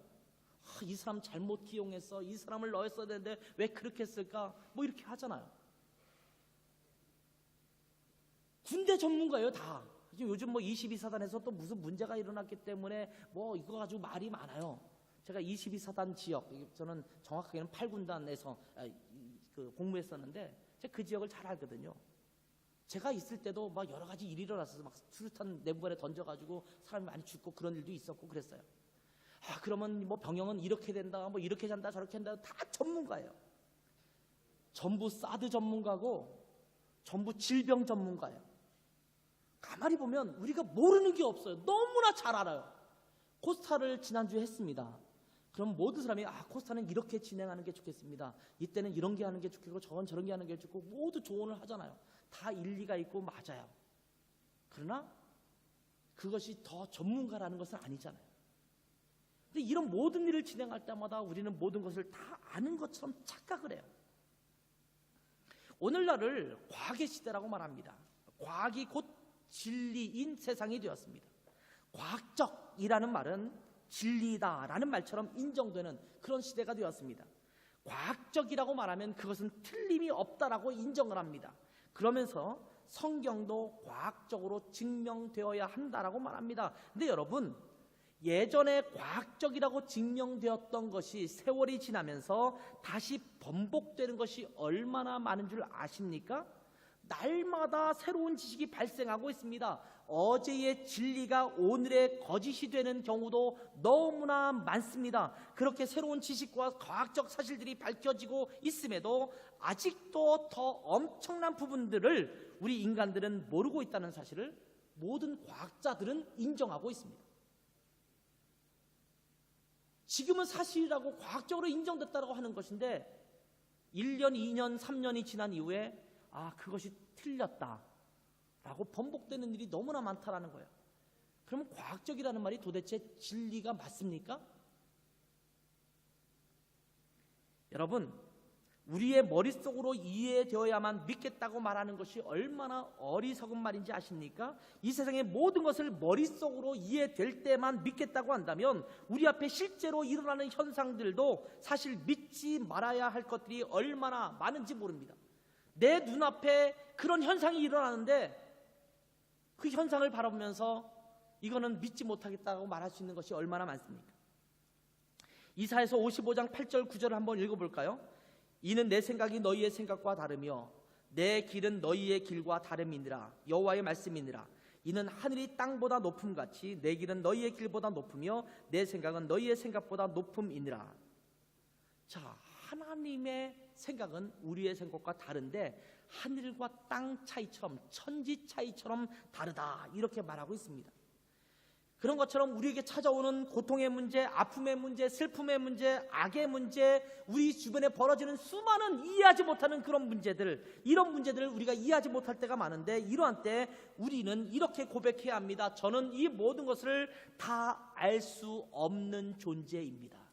이 사람 잘못 기용했어. 이 사람을 넣었어야 되는데 왜 그렇게 했을까? 뭐 이렇게 하잖아요. 군대 전문가예요, 다. 요즘 뭐 22사단에서 또 무슨 문제가 일어났기 때문에 뭐 이거 가지고 말이 많아요. 제가 22사단 지역, 저는 정확하게는 8군단에서 복무했었는데 제가 그 지역을 잘 알거든요. 제가 있을 때도 막 여러 가지 일이 일어났어서 막 수류탄 내부관에 던져가지고 사람이 많이 죽고 그런 일도 있었고 그랬어요. 그러면 뭐 병영은 이렇게 된다, 뭐 이렇게 잔다, 저렇게 한다, 다 전문가예요. 전부 사드 전문가고 전부 질병 전문가예요. 가만히 보면 우리가 모르는 게 없어요. 너무나 잘 알아요. 코스타를 지난주에 했습니다. 그럼 모든 사람이 코스타는 이렇게 진행하는 게 좋겠습니다. 이때는 이런 게 하는 게 좋겠고 저건 저런 게 하는 게 좋고 모두 조언을 하잖아요. 다 일리가 있고 맞아요. 그러나 그것이 더 전문가라는 것은 아니잖아요. 근데 이런 모든 일을 진행할 때마다 우리는 모든 것을 다 아는 것처럼 착각을 해요. 오늘날을 과학의 시대라고 말합니다. 과학이 곧 진리인 세상이 되었습니다. 과학적이라는 말은 진리다라는 말처럼 인정되는 그런 시대가 되었습니다. 과학적이라고 말하면 그것은 틀림이 없다라고 인정을 합니다. 그러면서 성경도 과학적으로 증명되어야 한다라고 말합니다. 근데 여러분, 예전에 과학적이라고 증명되었던 것이 세월이 지나면서 다시 번복되는 것이 얼마나 많은 줄 아십니까? 날마다 새로운 지식이 발생하고 있습니다. 어제의 진리가 오늘의 거짓이 되는 경우도 너무나 많습니다. 그렇게 새로운 지식과 과학적 사실들이 밝혀지고 있음에도 아직도 더 엄청난 부분들을 우리 인간들은 모르고 있다는 사실을 모든 과학자들은 인정하고 있습니다. 지금은 사실이라고 과학적으로 인정됐다고 하는 것인데 1년, 2년, 3년이 지난 이후에 그것이 틀렸다라고 번복되는 일이 너무나 많다라는 거예요. 그러면 과학적이라는 말이 도대체 진리가 맞습니까? 여러분, 우리의 머릿속으로 이해되어야만 믿겠다고 말하는 것이 얼마나 어리석은 말인지 아십니까? 이 세상의 모든 것을 머릿속으로 이해될 때만 믿겠다고 한다면 우리 앞에 실제로 일어나는 현상들도 사실 믿지 말아야 할 것들이 얼마나 많은지 모릅니다. 내 눈앞에 그런 현상이 일어나는데 그 현상을 바라보면서 이거는 믿지 못하겠다고 말할 수 있는 것이 얼마나 많습니까? 이사야서 55장 8절 9절을 한번 읽어볼까요? 이는 내 생각이 너희의 생각과 다르며 내 길은 너희의 길과 다름이니라. 여호와의 말씀이니라. 이는 하늘이 땅보다 높음같이 내 길은 너희의 길보다 높으며 내 생각은 너희의 생각보다 높음이니라. 자, 하나님의 생각은 우리의 생각과 다른데 하늘과 땅 차이처럼, 천지 차이처럼 다르다, 이렇게 말하고 있습니다. 그런 것처럼 우리에게 찾아오는 고통의 문제, 아픔의 문제, 슬픔의 문제, 악의 문제, 우리 주변에 벌어지는 수많은 이해하지 못하는 그런 문제들, 이런 문제들을 우리가 이해하지 못할 때가 많은데, 이러한 때 우리는 이렇게 고백해야 합니다. 저는 이 모든 것을 다 알 수 없는 존재입니다.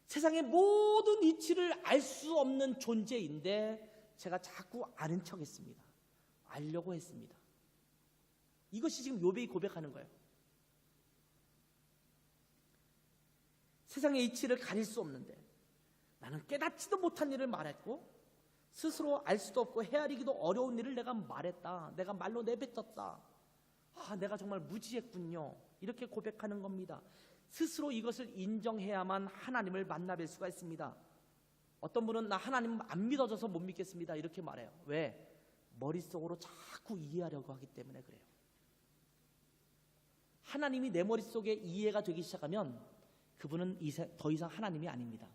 세상의 모든 이치를 알 수 없는 존재인데 제가 자꾸 아는 척했습니다. 알려고 했습니다. 이것이 지금 욥이 고백하는 거예요. 세상의 이치를 가릴 수 없는데 나는 깨닫지도 못한 일을 말했고 스스로 알 수도 없고 헤아리기도 어려운 일을 내가 말했다. 내가 말로 내뱉었다. 내가 정말 무지했군요. 이렇게 고백하는 겁니다. 스스로 이것을 인정해야만 하나님을 만나뵐 수가 있습니다. 어떤 분은 나 하나님 안 믿어져서 못 믿겠습니다, 이렇게 말해요. 왜? 머릿속으로 자꾸 이해하려고 하기 때문에 그래요. 하나님이 내 머릿속에 이해가 되기 시작하면 그분은 더 이상 하나님이 아닙니다.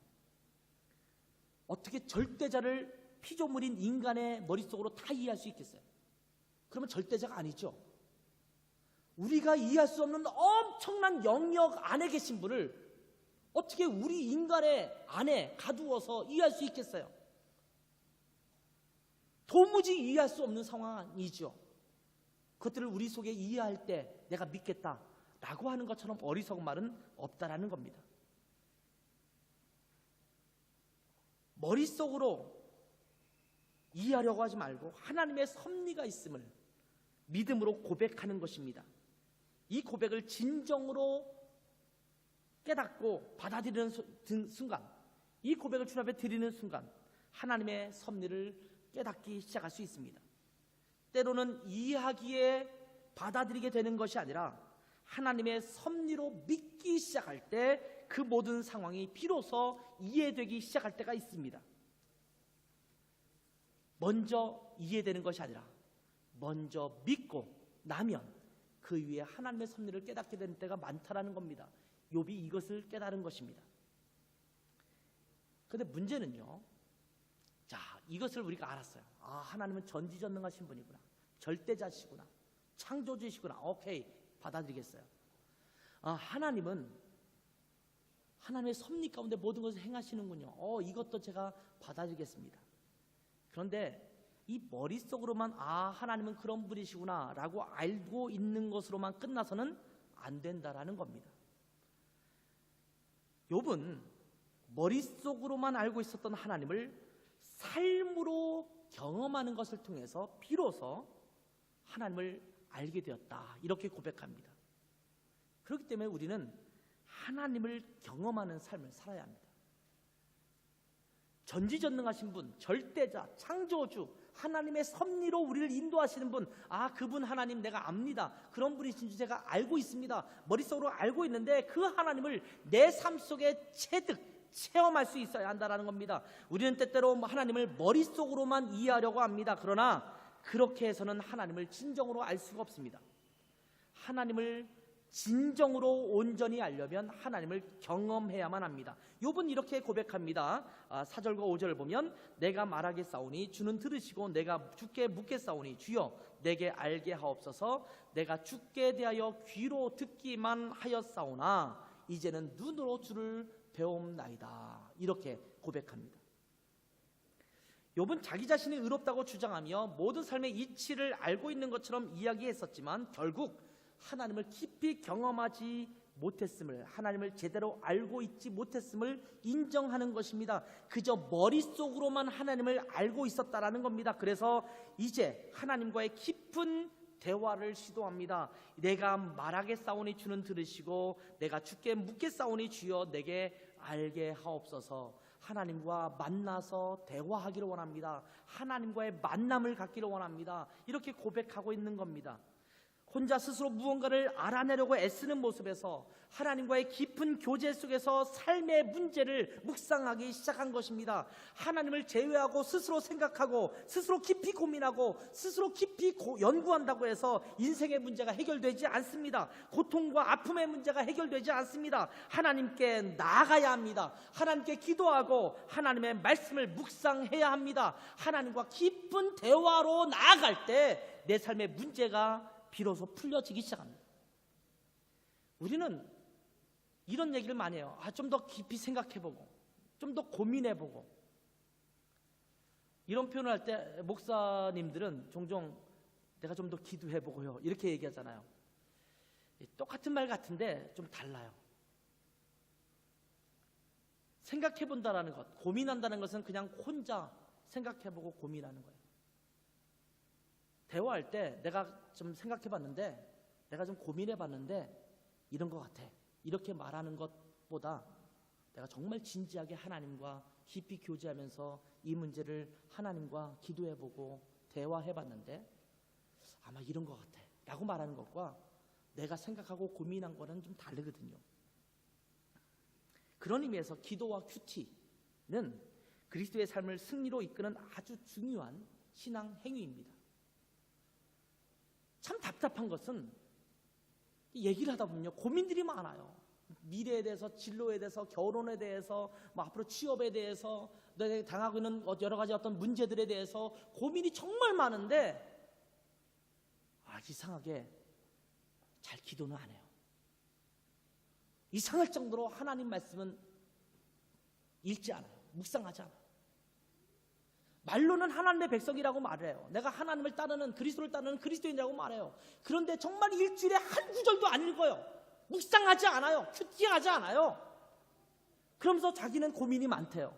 어떻게 절대자를 피조물인 인간의 머릿속으로 다 이해할 수 있겠어요? 그러면 절대자가 아니죠. 우리가 이해할 수 없는 엄청난 영역 안에 계신 분을 어떻게 우리 인간의 안에 가두어서 이해할 수 있겠어요? 도무지 이해할 수 없는 상황이죠. 그것들을 우리 속에 이해할 때 내가 믿겠다라고 하는 것처럼 어리석은 말은 없다라는 겁니다. 머릿속으로 이해하려고 하지 말고 하나님의 섭리가 있음을 믿음으로 고백하는 것입니다. 이 고백을 진정으로 깨닫고 받아들이는 순간, 이 고백을 주님 앞에 드리는 순간 하나님의 섭리를 깨닫기 시작할 수 있습니다. 때로는 이해하기에 받아들이게 되는 것이 아니라 하나님의 섭리로 믿기 시작할 때 그 모든 상황이 비로소 이해되기 시작할 때가 있습니다. 먼저 이해되는 것이 아니라 먼저 믿고 나면 그 위에 하나님의 섭리를 깨닫게 되는 때가 많다라는 겁니다. 욥이 이것을 깨달은 것입니다. 그런데 문제는요, 자, 이것을 우리가 알았어요. 하나님은 전지전능하신 분이구나, 절대자시구나, 창조주이시구나. 오케이, 받아들이겠어요. 하나님은 하나님의 섭리 가운데 모든 것을 행하시는군요. 이것도 제가 받아들이겠습니다. 그런데 이 머릿속으로만 하나님은 그런 분이시구나 라고 알고 있는 것으로만 끝나서는 안 된다라는 겁니다. 욥은 머릿속으로만 알고 있었던 하나님을 삶으로 경험하는 것을 통해서 비로소 하나님을 알게 되었다, 이렇게 고백합니다. 그렇기 때문에 우리는 하나님을 경험하는 삶을 살아야 합니다. 전지전능하신 분, 절대자, 창조주, 하나님의 섭리로 우리를 인도하시는 분, 그분 하나님 내가 압니다. 그런 분이신 줄 제가 알고 있습니다. 머릿속으로 알고 있는데 그 하나님을 내 삶 속에 체험할 수 있어야 한다는 겁니다. 우리는 때때로 하나님을 머릿속으로만 이해하려고 합니다. 그러나 그렇게 해서는 하나님을 진정으로 알 수가 없습니다. 하나님을 진정으로 온전히 알려면 하나님을 경험해야만 합니다. 욥은 이렇게 고백합니다. 4절과 5절을 보면 내가 말하겠사오니 주는 들으시고 내가 주께 묻겠사오니 주여 내게 알게 하옵소서. 내가 주께 대하여 귀로 듣기만 하였사오나 이제는 눈으로 주를 배움나이다, 이렇게 고백합니다. 욥은 자기 자신이 의롭다고 주장하며 모든 삶의 이치를 알고 있는 것처럼 이야기했었지만 결국 하나님을 깊이 경험하지 못했음을, 하나님을 제대로 알고 있지 못했음을 인정하는 것입니다. 그저 머릿속으로만 하나님을 알고 있었다라는 겁니다. 그래서 이제 하나님과의 깊은 대화를 시도합니다. 내가 말하겠사오니 주는 들으시고 내가 주께 묻겠사오니 주여 내게 알게 하옵소서. 하나님과 만나서 대화하기를 원합니다. 하나님과의 만남을 갖기를 원합니다. 이렇게 고백하고 있는 겁니다. 혼자 스스로 무언가를 알아내려고 애쓰는 모습에서 하나님과의 깊은 교제 속에서 삶의 문제를 묵상하기 시작한 것입니다. 하나님을 제외하고 스스로 생각하고 스스로 깊이 고민하고 스스로 깊이 연구한다고 해서 인생의 문제가 해결되지 않습니다. 고통과 아픔의 문제가 해결되지 않습니다. 하나님께 나아가야 합니다. 하나님께 기도하고 하나님의 말씀을 묵상해야 합니다. 하나님과 깊은 대화로 나아갈 때 내 삶의 문제가 비로소 풀려지기 시작합니다. 우리는 이런 얘기를 많이 해요. 좀 더 깊이 생각해보고 좀 더 고민해보고. 이런 표현을 할 때 목사님들은 종종 내가 좀 더 기도해보고요 이렇게 얘기하잖아요. 똑같은 말 같은데 좀 달라요. 생각해본다라는 것, 고민한다는 것은 그냥 혼자 생각해보고 고민하는 거예요. 대화할 때 내가 좀 생각해봤는데, 내가 좀 고민해봤는데 이런 것 같아, 이렇게 말하는 것보다 내가 정말 진지하게 하나님과 깊이 교제하면서 이 문제를 하나님과 기도해보고 대화해봤는데 아마 이런 것 같아 라고 말하는 것과 내가 생각하고 고민한 거는 좀 다르거든요. 그런 의미에서 기도와 큐티는 그리스도의 삶을 승리로 이끄는 아주 중요한 신앙 행위입니다. 참 답답한 것은 얘기를 하다 보면요 고민들이 많아요. 미래에 대해서, 진로에 대해서, 결혼에 대해서, 앞으로 취업에 대해서, 내가 당하고 있는 여러 가지 어떤 문제들에 대해서 고민이 정말 많은데 이상하게 잘 기도는 안 해요. 이상할 정도로 하나님 말씀은 읽지 않아요. 묵상하지 않아요. 말로는 하나님의 백성이라고 말해요. 내가 하나님을 따르는, 그리스도를 따르는 그리스도인이라고 말해요. 그런데 정말 일주일에 한 구절도 안 읽어요. 묵상하지 않아요. 큐티하지 않아요. 그러면서 자기는 고민이 많대요.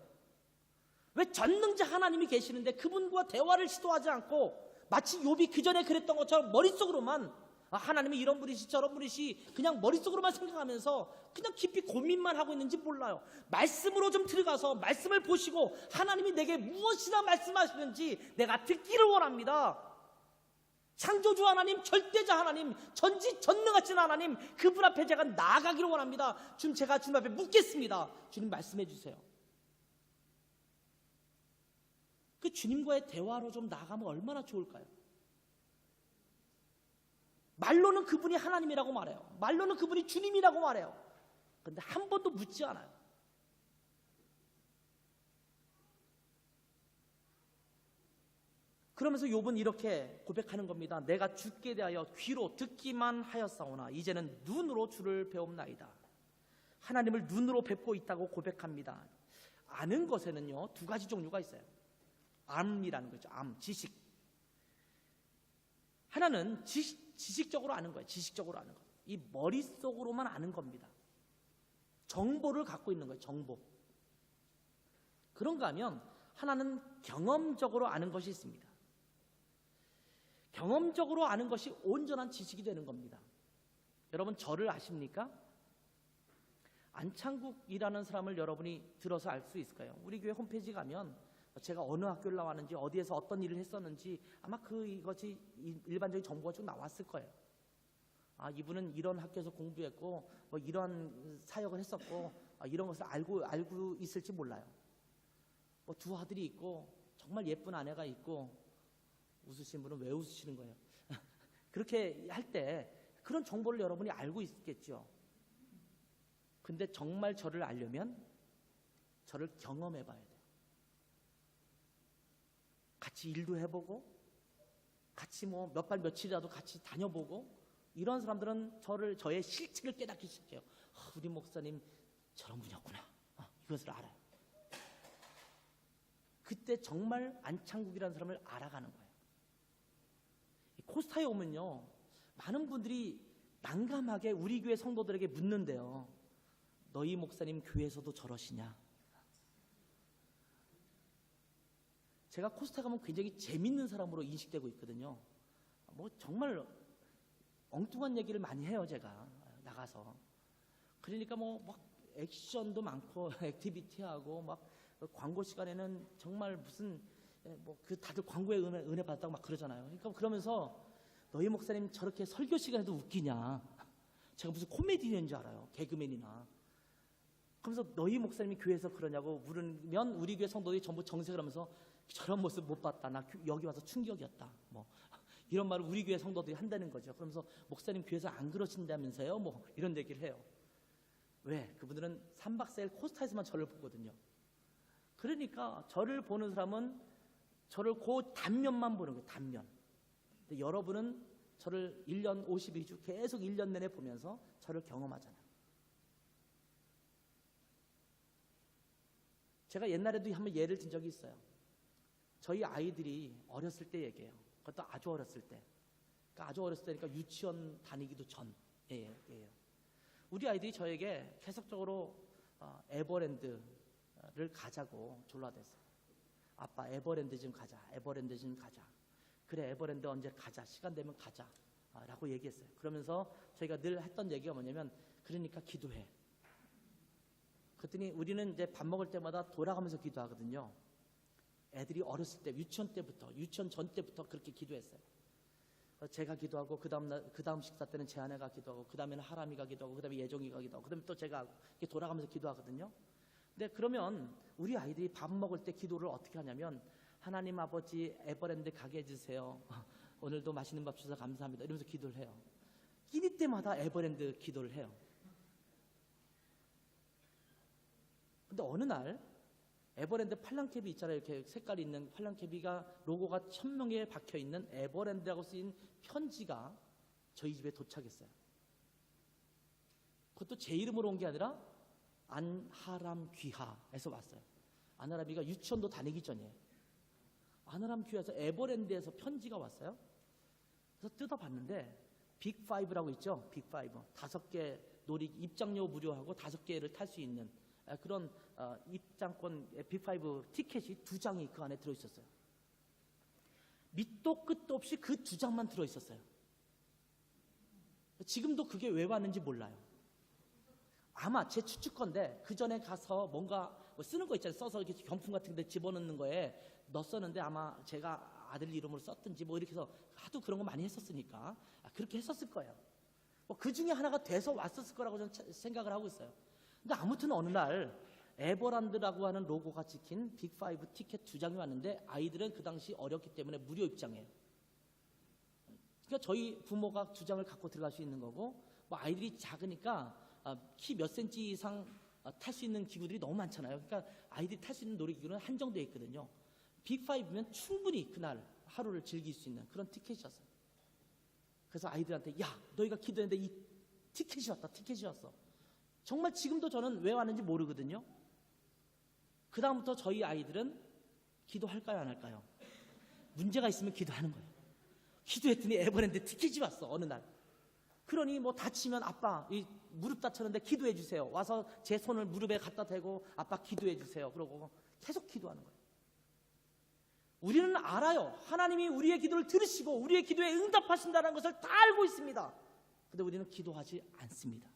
왜 전능자 하나님이 계시는데 그분과 대화를 시도하지 않고 마치 욥이 그 전에 그랬던 것처럼 머릿속으로만 하나님이 이런 분이시 저런 분이시 그냥 머릿속으로만 생각하면서 그냥 깊이 고민만 하고 있는지 몰라요. 말씀으로 좀 들어가서 말씀을 보시고 하나님이 내게 무엇이나 말씀하시는지 내가 듣기를 원합니다. 창조주 하나님, 절대자 하나님, 전지전능하신 하나님, 그분 앞에 제가 나아가기를 원합니다. 주님, 제가 주님 앞에 묻겠습니다. 주님 말씀해 주세요. 그 주님과의 대화로 좀 나아가면 얼마나 좋을까요? 말로는 그분이 하나님이라고 말해요. 말로는 그분이 주님이라고 말해요. 그런데 한 번도 묻지 않아요. 그러면서 욥은 이렇게 고백하는 겁니다. 내가 주께 대하여 귀로 듣기만 하였사오나 이제는 눈으로 주를 배움나이다. 하나님을 눈으로 뵙고 있다고 고백합니다. 아는 것에는요 두 가지 종류가 있어요. 암이라는 거죠. 암, 지식. 하나는 지식적으로 아는 거예요. 지식적으로 아는 거. 이 머릿속으로만 아는 겁니다. 정보를 갖고 있는 거예요. 정보. 그런가 하면 하나는 경험적으로 아는 것이 있습니다. 경험적으로 아는 것이 온전한 지식이 되는 겁니다. 여러분 저를 아십니까? 안창국이라는 사람을 여러분이 들어서 알 수 있을까요? 우리 교회 홈페이지 가면 제가 어느 학교를 나왔는지 어디에서 어떤 일을 했었는지 아마 이것이 일반적인 정보가 좀 나왔을 거예요. 이분은 이런 학교에서 공부했고 이런 사역을 했었고 이런 것을 알고 있을지 몰라요. 두 아들이 있고 정말 예쁜 아내가 있고. 웃으시는 분은 왜 웃으시는 거예요? 그렇게 할 때 그런 정보를 여러분이 알고 있겠죠. 근데 정말 저를 알려면 저를 경험해 봐야 돼요. 같이 일도 해보고 같이 몇 발 며칠이라도 같이 다녀보고 이런 사람들은 저의 실체를 깨닫기 시작해요. 우리 목사님 저런 분이었구나. 이것을 알아요. 그때 정말 안창국이라는 사람을 알아가는 거예요. 코스타에 오면요 많은 분들이 난감하게 우리 교회 성도들에게 묻는데요. 너희 목사님 교회에서도 저러시냐? 제가 코스타 가면 굉장히 재밌는 사람으로 인식되고 있거든요. 뭐 정말 엉뚱한 얘기를 많이 해요, 제가 나가서. 그러니까 뭐 막 액션도 많고 액티비티하고 막 광고 시간에는 정말 무슨 뭐 그 다들 광고에 은혜 받았다고 막 그러잖아요. 그러니까 그러면서 너희 목사님 저렇게 설교 시간에도 웃기냐? 제가 무슨 코미디언인 줄 알아요, 개그맨이나. 그러면서 너희 목사님이 교회에서 그러냐고 물으면 우리 교회 성도들이 전부 정색을 하면서 저런 모습 못 봤다. 나 여기 와서 충격이었다. 뭐 이런 말을 우리 교회 성도들이 한다는 거죠. 그러면서 목사님 교회에서 안 그러신다면서요? 뭐 이런 얘기를 해요. 왜? 그분들은 3박 4일 코스타에서만 저를 보거든요. 그러니까 저를 보는 사람은 저를 그 단면만 보는 거예요. 단면. 근데 여러분은 저를 1년 52주 계속 1년 내내 보면서 저를 경험하잖아요. 제가 옛날에도 한번 예를 든 적이 있어요. 저희 아이들이 어렸을 때 얘기해요. 그것도 아주 어렸을 때. 그러니까 아주 어렸을 때니까 유치원 다니기도 전이에요. 우리 아이들이 저에게 계속적으로 에버랜드를 가자고 졸라댔어요. 아빠 에버랜드 좀 가자. 에버랜드 좀 가자. 그래 에버랜드 언제 가자. 시간 되면 가자. 라고 얘기했어요. 그러면서 저희가 늘 했던 얘기가 뭐냐면 그러니까 기도해. 그랬더니 우리는 이제 밥 먹을 때마다 돌아가면서 기도하거든요. 애들이 어렸을 때 유치원 전 때부터 그렇게 기도했어요. 제가 기도하고 그 다음 식사 때는 제 아내가 기도하고 그 다음에는 하람이가 기도하고 그 다음에 예종이가 기도하고 그 다음에 또 제가 이렇게 돌아가면서 기도하거든요. 근데 그러면 우리 아이들이 밥 먹을 때 기도를 어떻게 하냐면 하나님 아버지 에버랜드 가게 해주세요. 오늘도 맛있는 밥 주셔서 감사합니다. 이러면서 기도를 해요. 끼니 때마다 에버랜드 기도를 해요. 근데 어느 날 에버랜드 팔랑캡이 있잖아요. 이렇게 색깔이 있는 팔랑캡이가 로고가 천명에 박혀있는 에버랜드라고 쓰인 편지가 저희 집에 도착했어요. 그것도 제 이름으로 온 게 아니라 안하람 귀하에서 왔어요. 안하람이가 유치원도 다니기 전이에요. 안하람 귀하에서 에버랜드에서 편지가 왔어요. 그래서 뜯어봤는데 빅5라고 있죠. 빅5 5개 입장료 무료하고 5개를 탈 수 있는 그런 입장권 빅5 티켓이 2장이 그 안에 들어있었어요. 밑도 끝도 없이 그 2장만 들어있었어요. 지금도 그게 왜 왔는지 몰라요. 아마 제 추측건데 그 전에 가서 뭔가 뭐 쓰는 거 있잖아요. 써서 이렇게 경품 같은 데 집어넣는 거에 넣었었는데 아마 제가 아들 이름으로 썼든지 뭐 이렇게 해서 하도 그런 거 많이 했었으니까 그렇게 했었을 거예요. 뭐 그 중에 하나가 돼서 왔었을 거라고 저는 생각을 하고 있어요. 근데 아무튼 어느 날 에버랜드라고 하는 로고가 찍힌 빅5 티켓 2장이 왔는데 아이들은 그 당시 어렸기 때문에 무료 입장이에요. 그러니까 저희 부모가 2장을 갖고 들어갈 수 있는 거고 뭐 아이들이 작으니까 키 몇 센치 이상 탈 수 있는 기구들이 너무 많잖아요. 그러니까 아이들이 탈 수 있는 놀이기구는 한정되어 있거든요. 빅5면 충분히 그날 하루를 즐길 수 있는 그런 티켓이었어요. 그래서 아이들한테 야 너희가 기도했는데 이 티켓이 왔어. 정말 지금도 저는 왜 왔는지 모르거든요. 그 다음부터 저희 아이들은 기도할까요 안 할까요? 문제가 있으면 기도하는 거예요. 기도했더니 에버랜드 티켓이 왔어 어느 날. 그러니 뭐 다치면 아빠 이 무릎 다쳤는데 기도해 주세요. 와서 제 손을 무릎에 갖다 대고 아빠 기도해 주세요. 그러고 계속 기도하는 거예요. 우리는 알아요. 하나님이 우리의 기도를 들으시고 우리의 기도에 응답하신다는 것을 다 알고 있습니다. 근데 우리는 기도하지 않습니다.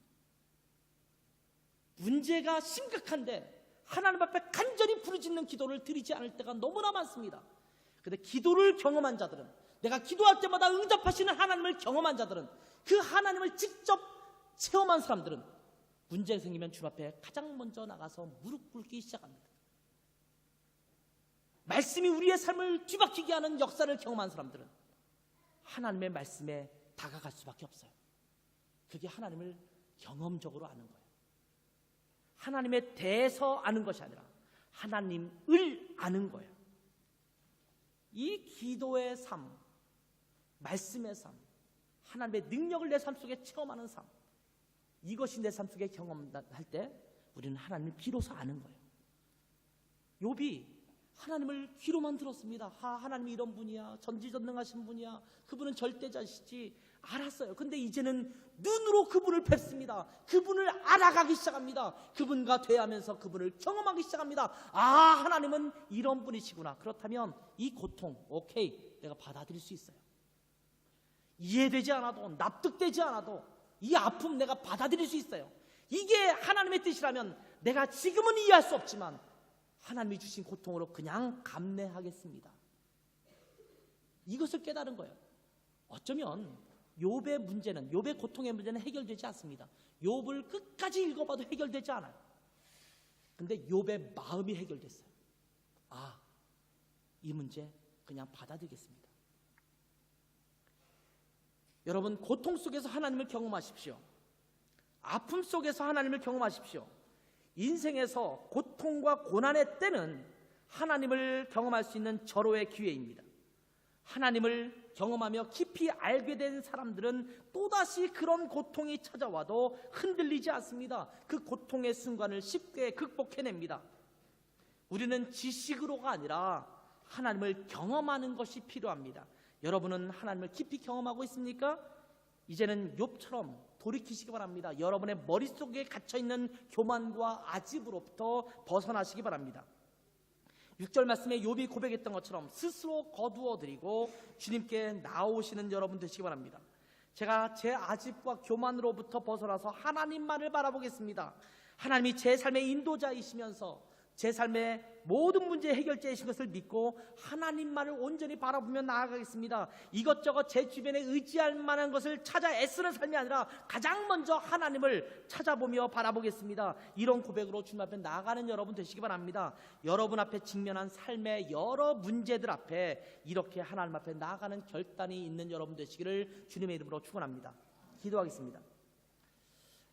문제가 심각한데 하나님 앞에 간절히 부르짖는 기도를 드리지 않을 때가 너무나 많습니다. 근데 기도를 경험한 자들은 내가 기도할 때마다 응답하시는 하나님을 경험한 자들은 그 하나님을 직접 체험한 사람들은 문제가 생기면 주 앞에 가장 먼저 나가서 무릎 꿇기 시작합니다. 말씀이 우리의 삶을 뒤바뀌게 하는 역사를 경험한 사람들은 하나님의 말씀에 다가갈 수밖에 없어요. 그게 하나님을 경험적으로 아는 거예요. 하나님에 대해서 아는 것이 아니라 하나님을 아는 거예요. 이 기도의 삶, 말씀의 삶, 하나님의 능력을 내 삶 속에 체험하는 삶, 이것이 내 삶 속에 경험할 때 우리는 하나님을 비로소 아는 거예요. 욥이 하나님을 귀로만 들었습니다. 하나님이 이런 분이야, 전지전능하신 분이야, 그분은 절대자시지 알았어요. 근데 이제는 눈으로 그분을 뵙습니다. 그분을 알아가기 시작합니다. 그분과 대하면서 그분을 경험하기 시작합니다. 하나님은 이런 분이시구나. 그렇다면 이 고통, 오케이, 내가 받아들일 수 있어요. 이해되지 않아도, 납득되지 않아도 이 아픔 내가 받아들일 수 있어요. 이게 하나님의 뜻이라면 내가 지금은 이해할 수 없지만 하나님이 주신 고통으로 그냥 감내하겠습니다. 이것을 깨달은 거예요. 어쩌면 욥의 문제는, 욥의 고통의 문제는 해결되지 않습니다. 욥을 끝까지 읽어봐도 해결되지 않아요. 근데 욥의 마음이 해결됐어요. 이 문제 그냥 받아들이겠습니다. 여러분, 고통 속에서 하나님을 경험하십시오. 아픔 속에서 하나님을 경험하십시오. 인생에서 고통과 고난의 때는 하나님을 경험할 수 있는 절호의 기회입니다. 하나님을 경험하며 깊이 알게 된 사람들은 또다시 그런 고통이 찾아와도 흔들리지 않습니다. 그 고통의 순간을 쉽게 극복해냅니다. 우리는 지식으로가 아니라 하나님을 경험하는 것이 필요합니다. 여러분은 하나님을 깊이 경험하고 있습니까? 이제는 욥처럼 돌이키시기 바랍니다. 여러분의 머릿속에 갇혀있는 교만과 아집으로부터 벗어나시기 바랍니다. 6절 말씀에 욥이 고백했던 것처럼 스스로 거두어드리고 주님께 나오시는 여러분 되시기 바랍니다. 제가 제 아집과 교만으로부터 벗어나서 하나님만을 바라보겠습니다. 하나님이 제 삶의 인도자이시면서 제 삶의 모든 문제 해결자이신 것을 믿고 하나님만을 온전히 바라보며 나아가겠습니다. 이것저것 제 주변에 의지할 만한 것을 찾아 애쓰는 삶이 아니라 가장 먼저 하나님을 찾아보며 바라보겠습니다. 이런 고백으로 주님 앞에 나아가는 여러분 되시기 바랍니다. 여러분 앞에 직면한 삶의 여러 문제들 앞에 이렇게 하나님 앞에 나아가는 결단이 있는 여러분 되시기를 주님의 이름으로 축원합니다. 기도하겠습니다.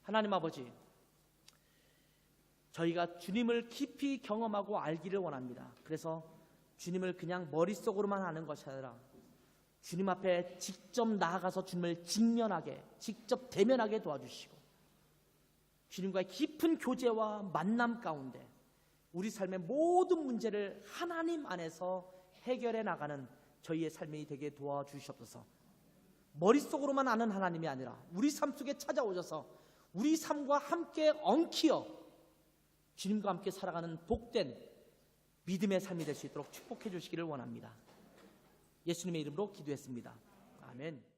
하나님 아버지, 저희가 주님을 깊이 경험하고 알기를 원합니다. 그래서 주님을 그냥 머릿속으로만 아는 것이 아니라 주님 앞에 직접 나아가서 주님을 직면하게, 직접 대면하게 도와주시고 주님과의 깊은 교제와 만남 가운데 우리 삶의 모든 문제를 하나님 안에서 해결해 나가는 저희의 삶이 되게 도와주시옵소서. 머릿속으로만 아는 하나님이 아니라 우리 삶 속에 찾아오셔서 우리 삶과 함께 엉키어 주님과 함께 살아가는 복된 믿음의 삶이 될 수 있도록 축복해 주시기를 원합니다. 예수님의 이름으로 기도했습니다. 아멘.